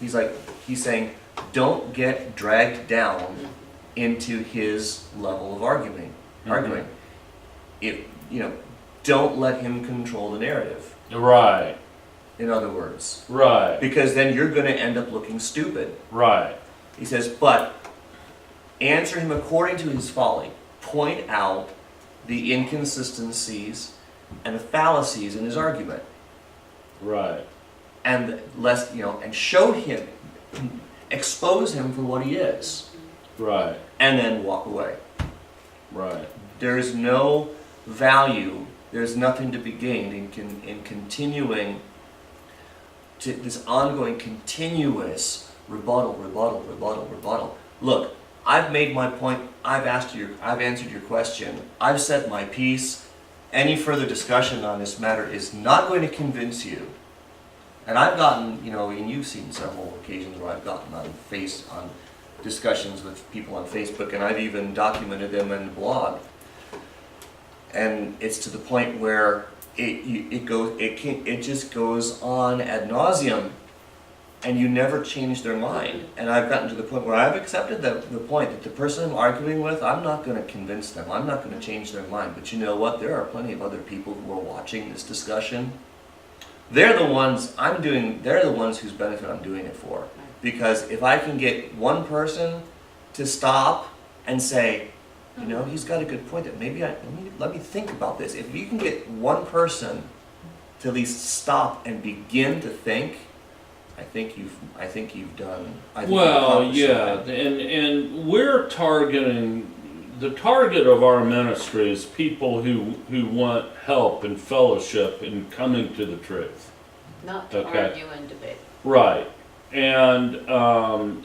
He's saying, don't get dragged down into his level of arguing. Don't let him control the narrative. Right. In other words. Right. Because then you're going to end up looking stupid. Right. He says, but answer him according to his folly. Point out the inconsistencies and the fallacies in his argument. Right. And and show him, expose him for what he is. Right. And then walk away. Right. There is no value, there's nothing to be gained in continuing to this ongoing, continuous rebuttal. Look, I've made my point, I've answered your question. I've said my piece. Any further discussion on this matter is not going to convince you. And I've gotten, and you've seen several occasions where I've gotten on discussions with people on Facebook, and I've even documented them in the blog. And it's to the point where it just goes on ad nauseum, and you never change their mind. And I've gotten to the point where I've accepted the point that the person I'm arguing with, I'm not going to convince them. I'm not going to change their mind. But you know what? There are plenty of other people who are watching this discussion. They're the ones whose benefit I'm doing it for. Because if I can get one person to stop and say, he's got a good point, that maybe let me think about this. If you can get one person to at least stop and begin to think, I think you've done. Well, yeah, and we're targeting, the target of our ministry is people who want help and fellowship in coming to the truth. Not to argue and debate. Right. And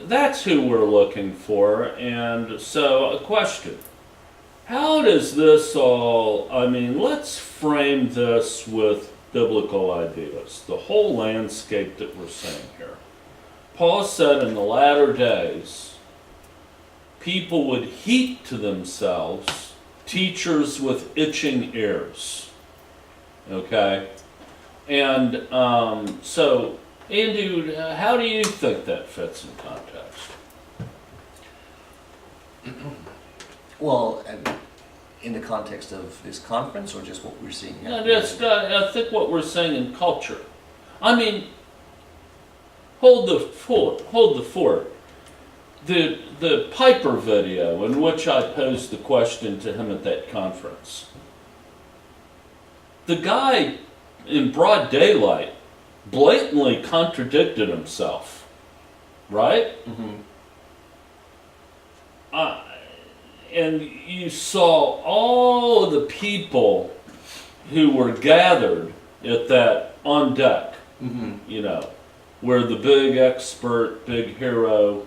that's who we're looking for. And so, a question. How does this all, let's frame this with biblical ideas, the whole landscape that we're seeing here. Paul said in the latter days, people would heap to themselves teachers with itching ears. Okay? And so, Andy, how do you think that fits in context? Well, in the context of this conference, or just what we're seeing here? I think what we're seeing in culture. Hold the fort. The Piper video in which I posed the question to him at that conference. The guy, in broad daylight, blatantly contradicted himself, right? Mm-hmm. And you saw all the people who were gathered at that on deck, mm-hmm. Where the big expert, big hero,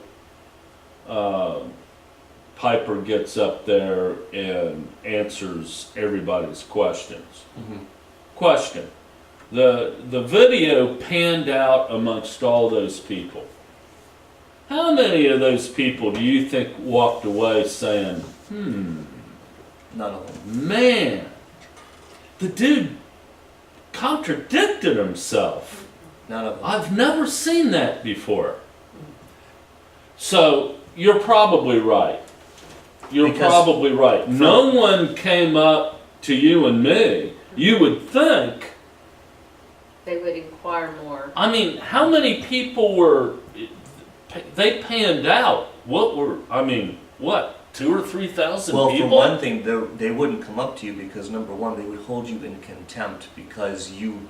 Piper gets up there and answers everybody's questions. Mm-hmm. Question. The video panned out amongst all those people. How many of those people do you think walked away saying, None of them. Man, the dude contradicted himself. None of them. I've never seen that before. So, you're probably right. Probably right. No one came up to you and me. You would think. They would inquire more. How many people were, they panned out? What, 2,000 or 3,000 people? Well, for one thing, they wouldn't come up to you because, number one, they would hold you in contempt because you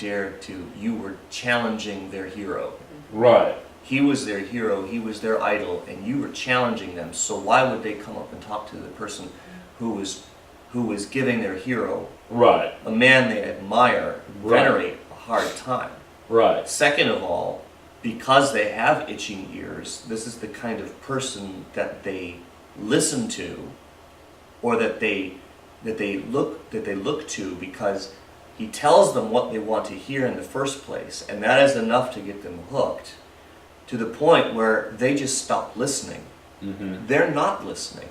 were challenging their hero. Right. He was their hero, he was their idol, and you were challenging them. So why would they come up and talk to the person who was giving their hero, right, a man they admire, venerate, a hard time? Right. Second of all, because they have itching ears, this is the kind of person that they listen to, or that they look to, because he tells them what they want to hear in the first place, and that is enough to get them hooked to the point where they just stop listening. Mm-hmm. They're not listening.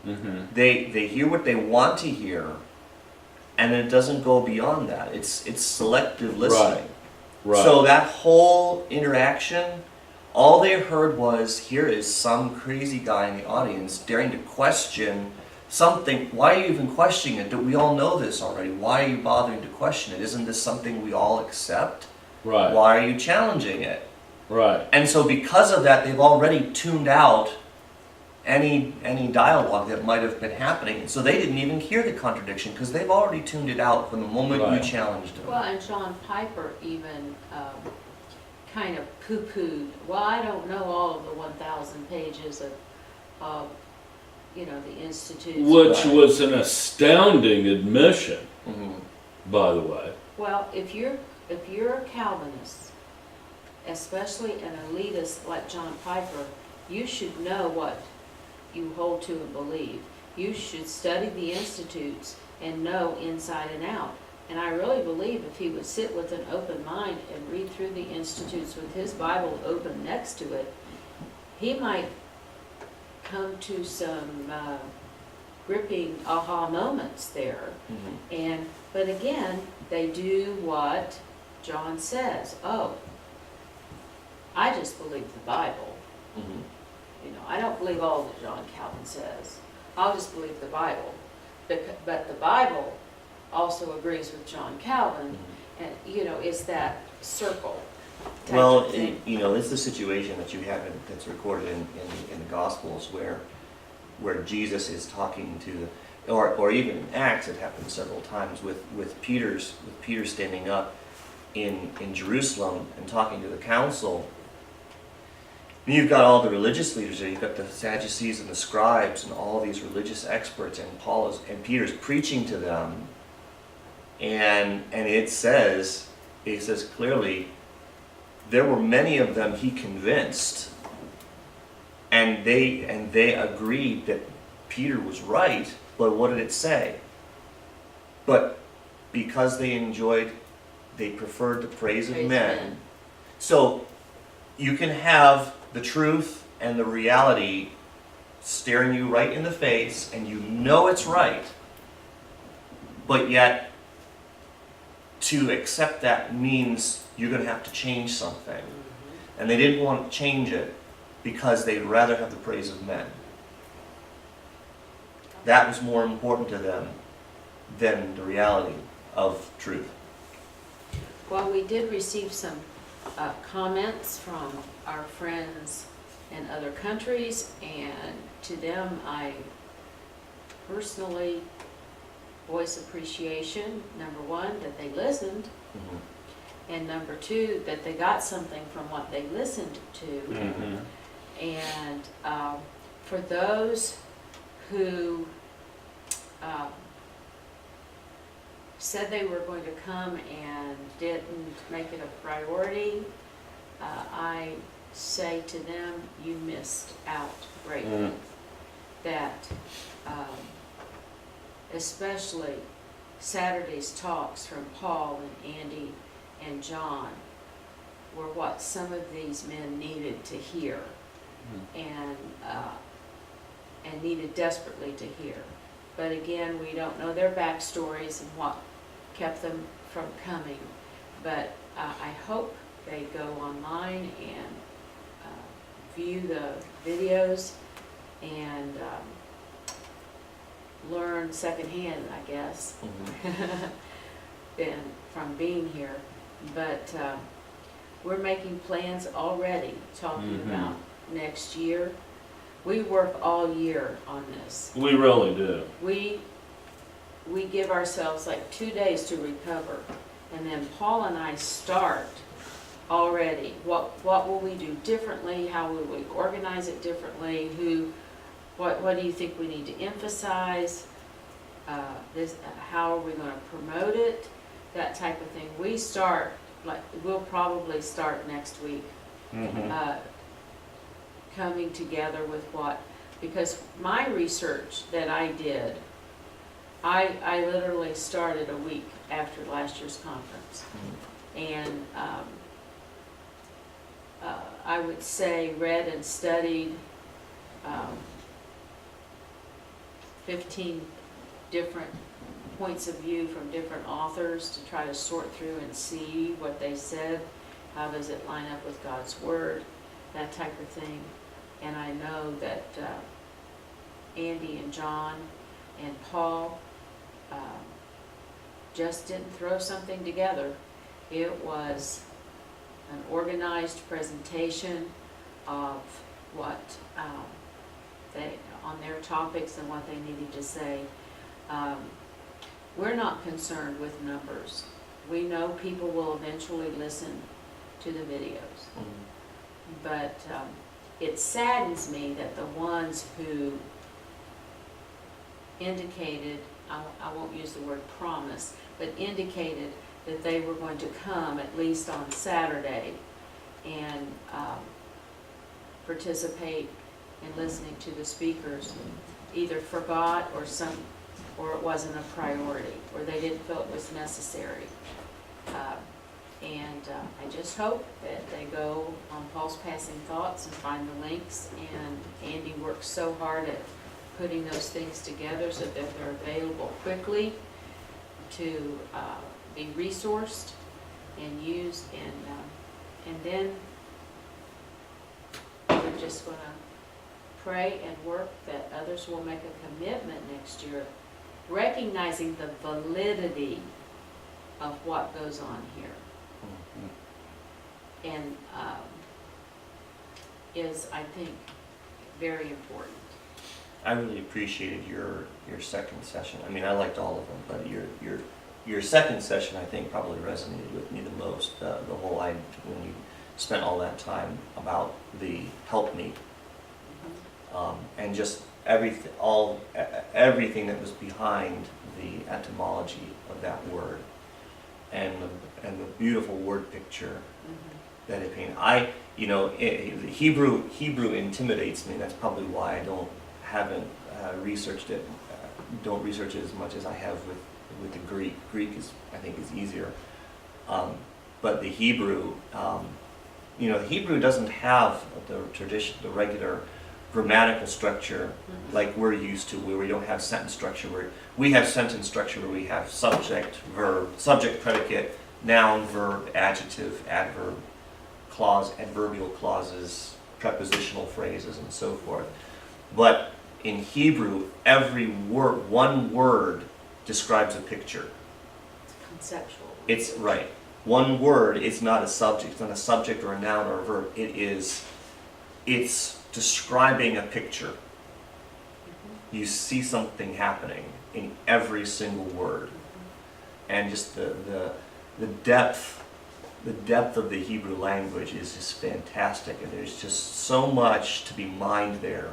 Mm-hmm. They hear what they want to hear, and it doesn't go beyond that. It's selective listening. Right. So that whole interaction, all they heard was, here is some crazy guy in the audience daring to question something. Why are you even questioning it? We all know this already. Why are you bothering to question it? Isn't this something we all accept? Right. Why are you challenging it? Right. And so because of that, they've already tuned out any dialogue that might have been happening. And so they didn't even hear the contradiction because they've already tuned it out from the moment you challenged them. Well, and John Piper even kind of poo-pooed, well, I don't know all of the 1,000 pages of the Institute's. Which was an astounding admission, Mm-hmm. by the way. Well, if you're a Calvinist, especially an elitist like John Piper, you should know what you hold to and believe. You should study the institutes and know inside and out. And I really believe if he would sit with an open mind and read through the institutes with his Bible open next to it, he might come to some gripping aha moments there. But again, they do what John says. Oh, I just believe the Bible. You know, I don't believe all that John Calvin says. I'll just believe the Bible. But the Bible also agrees with John Calvin, and you know, it's that circle type Well, of thing. you know, it's the situation that you have that's recorded in the Gospels where Jesus is talking to, or even in Acts, it happens several times with Peter standing up in Jerusalem and talking to the council. And you've got all the religious leaders there. You've got the Sadducees and the scribes and all these religious experts, and Peter's preaching to them. And it says clearly, there were many of them he convinced, and they agreed that Peter was right. But what did it say? But because they preferred the praise of men. So you can have the truth and the reality staring you right in the face, and you know it's right, but yet to accept that means you're going to have to change something. And they didn't want to change it because they'd rather have the praise of men. That was more important to them than the reality of truth. Well, we did receive some comments from our friends in other countries, and to them I personally voice appreciation. Number one, that they listened, and number two, that they got something from what they listened to. And for those who said they were going to come and didn't make it a priority, I say to them, you missed out greatly. That especially Saturday's talks from Paul and Andy and John were what some of these men needed to hear, and needed desperately to hear. But again, we don't know their backstories and what kept them from coming. But I hope they go online and view the videos and learn secondhand, I guess, and from being here. But we're making plans already, talking about next year. We work all year on this. We really do. We give ourselves like 2 days to recover, and then Paul and I start already. What will we do differently? How will we organize it differently? What do you think we need to emphasize? How are we going to promote it? That type of thing. We'll probably start next week. Coming together with because my research that I did, I literally started a week after last year's conference. And I would say read and studied 15 different points of view from different authors to try to sort through and see what they said. How does it line up with God's Word? That type of thing. And I know that Andy and John and Paul just didn't throw something together. It was an organized presentation of what on their topics and what they needed to say. We're not concerned with numbers. We know people will eventually listen to the videos. But it saddens me that the ones who indicated, I won't use the word promise, but indicated that they were going to come at least on Saturday and participate in listening to the speakers either forgot or it wasn't a priority, or they didn't feel it was necessary. I just hope that they go on Paul's Passing Thoughts and find the links, and Andy works so hard at putting those things together so that they're available quickly to be resourced and used, and then we're just going to pray and work that others will make a commitment next year, recognizing the validity of what goes on here. And is, I think, very important. I really appreciated your second session. I mean, I liked all of them, but your second session, I think, probably resonated with me the most. The whole when you spent all that time about the help me, and just everything that was behind the etymology of that word, and the beautiful word picture that it painted. Hebrew intimidates me. That's probably why I haven't researched it. Don't research it as much as I have with the Greek. Greek I think is easier. But the Hebrew, Hebrew doesn't have the regular grammatical structure like we're used to, where we don't have sentence structure. Where we have sentence structure where we have subject, verb, subject, predicate, noun, verb, adjective, adverb, clause, adverbial clauses, prepositional phrases, and so forth. But in Hebrew, one word describes a picture. It's conceptual. It's right. One word is not a subject. It's not a subject or a noun or a verb. It's describing a picture. You see something happening in every single word, and just the depth of the Hebrew language is just fantastic. And there's just so much to be mined there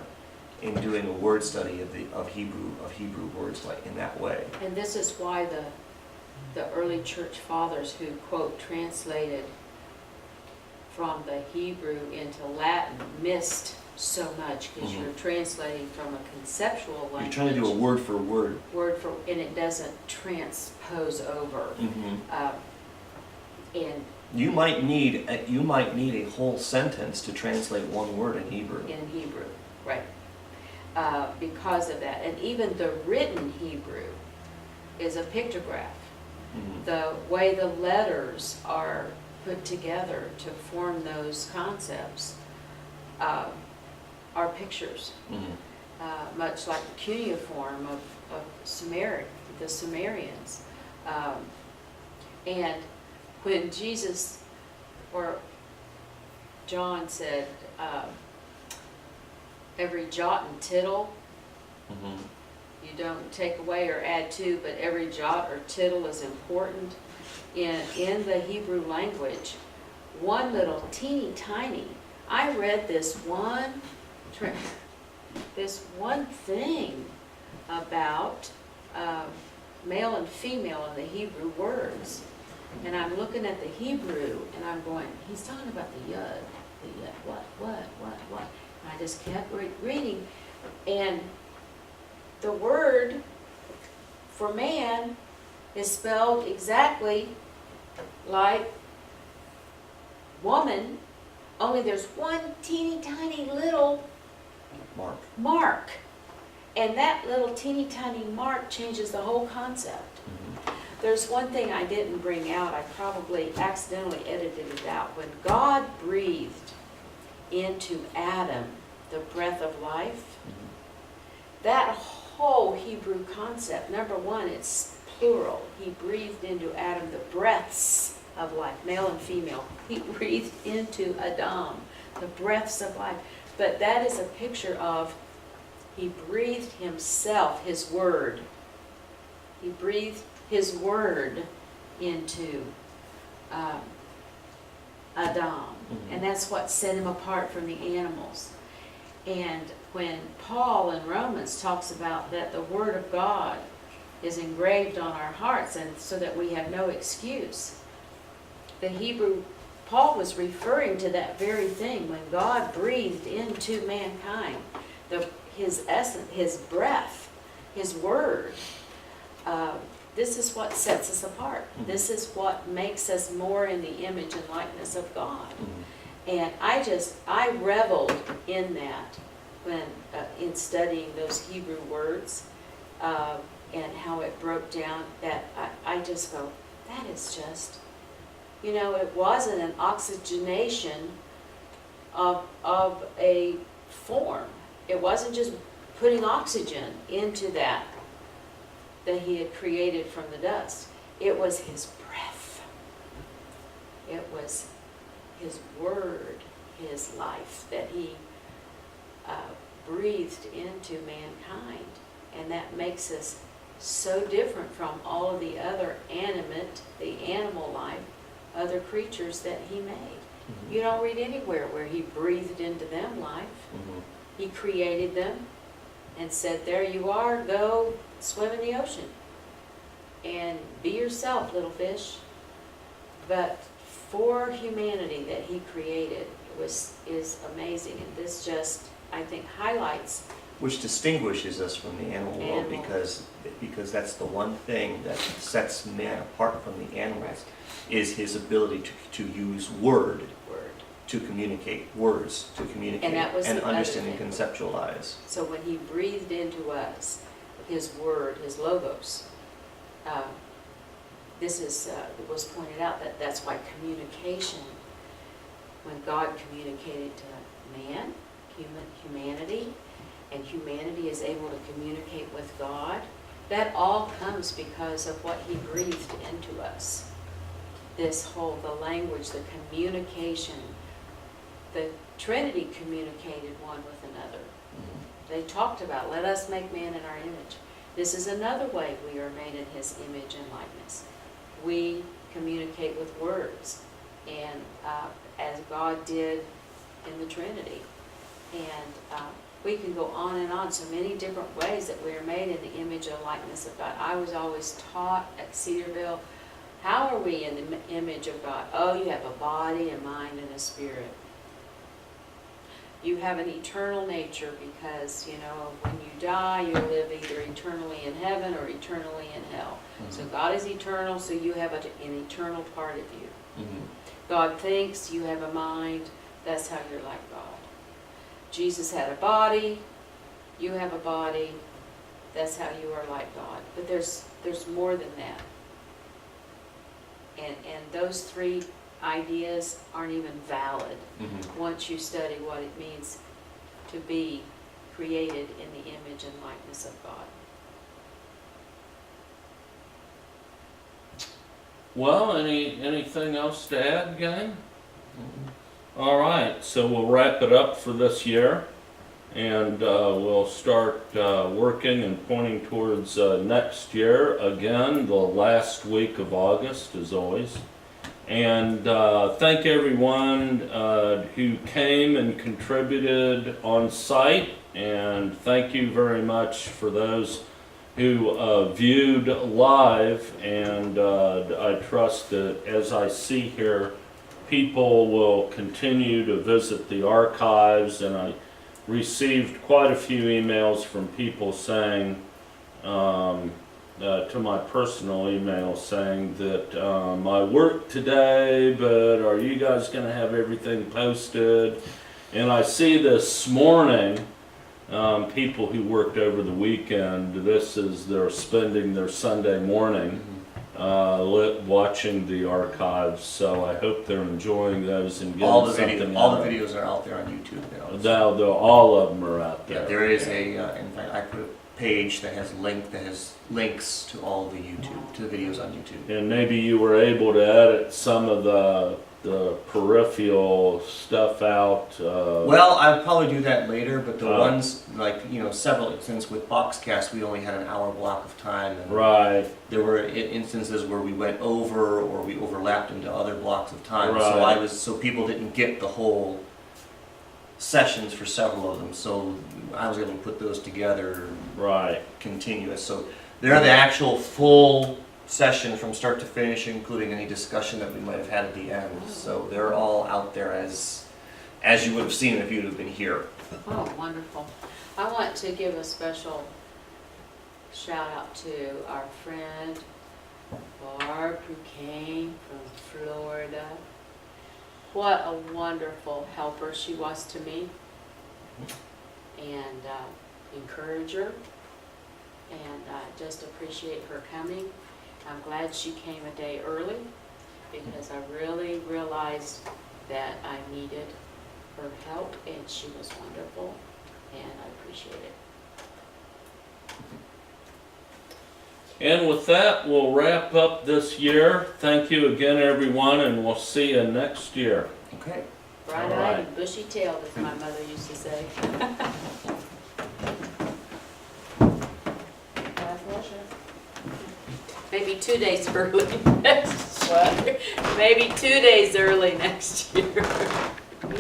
in doing a word study of Hebrew words like in that way. And this is why the early church fathers who, quote, translated from the Hebrew into Latin missed so much, because you're translating from a conceptual language. You're trying to do a word for word. And it doesn't transpose over. And you might need a whole sentence to translate one word in Hebrew. In Hebrew, right. Because of that. And even the written Hebrew is a pictograph. The way the letters are put together to form those concepts are pictures, much like the cuneiform of the Sumerians. And when Jesus or John said, every jot and tittle, you don't take away or add to, but every jot or tittle is important. In the Hebrew language, one little teeny tiny, I read this one thing about male and female in the Hebrew words. And I'm looking at the Hebrew and I'm going, he's talking about the yud, what? And I just kept reading. And the word for man is spelled exactly like woman, only there's one teeny tiny little mark. And that little teeny tiny mark changes the whole concept. There's one thing I didn't bring out. I probably accidentally edited it out. When God breathed into Adam the breath of life, that whole Hebrew concept, number one, it's plural. He breathed into Adam the breaths of life, male and female. He breathed into Adam the breaths of life. But that is a picture of he breathed himself, his word. He breathed his word into Adam. And that's what set him apart from the animals. And when Paul in Romans talks about that the word of God is engraved on our hearts, and so that we have no excuse, the Hebrew Paul was referring to that very thing when God breathed into mankind his essence, his breath, his word. This is what sets us apart. This is what makes us more in the image and likeness of God. And I reveled in that when in studying those Hebrew words and how it broke down. That I just go, that is just, it wasn't an oxygenation of a form. It wasn't just putting oxygen into that he had created from the dust. It was his breath. It was his word, his life that he breathed into mankind. And that makes us so different from all of the other the animal life, other creatures that he made. You don't read anywhere where he breathed into them life. He created them and said, there you are, go swim in the ocean and be yourself, little fish. But for humanity that he created is amazing. And this just, I think, highlights. Which distinguishes us from the animal world, because that's the one thing that sets man apart from the animals, is his ability to use word to communicate, words to communicate and understand and conceptualize. So when he breathed into us his word, his logos, this is was pointed out that's why communication, when God communicated to man, humanity, and humanity is able to communicate with God, that all comes because of what he breathed into us. The language, the communication, the Trinity communicated one with another. They talked about, let us make man in our image. This is another way we are made in his image and likeness. We communicate with words, and as God did in the Trinity. And we can go on and on, so many different ways that we are made in the image and likeness of God. I was always taught at Cedarville, how are we in the image of God? Oh, you have a body, a mind, and a spirit. You have an eternal nature because, when you die, you live either eternally in heaven or eternally in hell. So God is eternal, so you have an eternal part of you. God thinks, you have a mind, that's how you're like God. Jesus had a body, you have a body, that's how you are like God. But there's more than that. And those three ideas aren't even valid once you study what it means to be created in the image and likeness of God. Well, anything else to add, gang? All right, so we'll wrap it up for this year, and we'll start working and pointing towards next year. Again, the last week of August, as always. And thank everyone who came and contributed on site, and thank you very much for those who viewed live. And I trust that, as I see here, people will continue to visit the archives, and I received quite a few emails from people saying, to my personal email, saying that I worked today, but are you guys going to have everything posted? And I see this morning, people who worked over the weekend, they're spending their Sunday morning watching the archives, so I hope they're enjoying those and getting all the videos are out there on YouTube now. All of them are out there. Yeah, there is in fact, I put a page that has links to all the videos on YouTube. And maybe you were able to edit some of the peripheral stuff out. Well, I'll probably do that later, but the ones, several, since with Boxcast we only had an hour block of time, and right. There were instances where we went over or we overlapped into other blocks of time, right. so people didn't get the whole sessions for several of them, so I was able to put those together right. continuous. So they're the actual full session from start to finish, including any discussion that we might have had at the end. So they're all out there as you would have seen if you'd have been here. Oh, wonderful. I want to give a special shout out to our friend Barb, who came from Florida. What a wonderful helper she was to me, and encourager, and I just appreciate her coming. I'm glad she came a day early, because I really realized that I needed her help, and she was wonderful, and I appreciate it. And with that, we'll wrap up this year. Thank you again, everyone, and we'll see you next year. Okay. Bright-eyed All right. and bushy-tailed, as my mother used to say. My pleasure. Maybe 2 days early next year. Maybe 2 days early next year.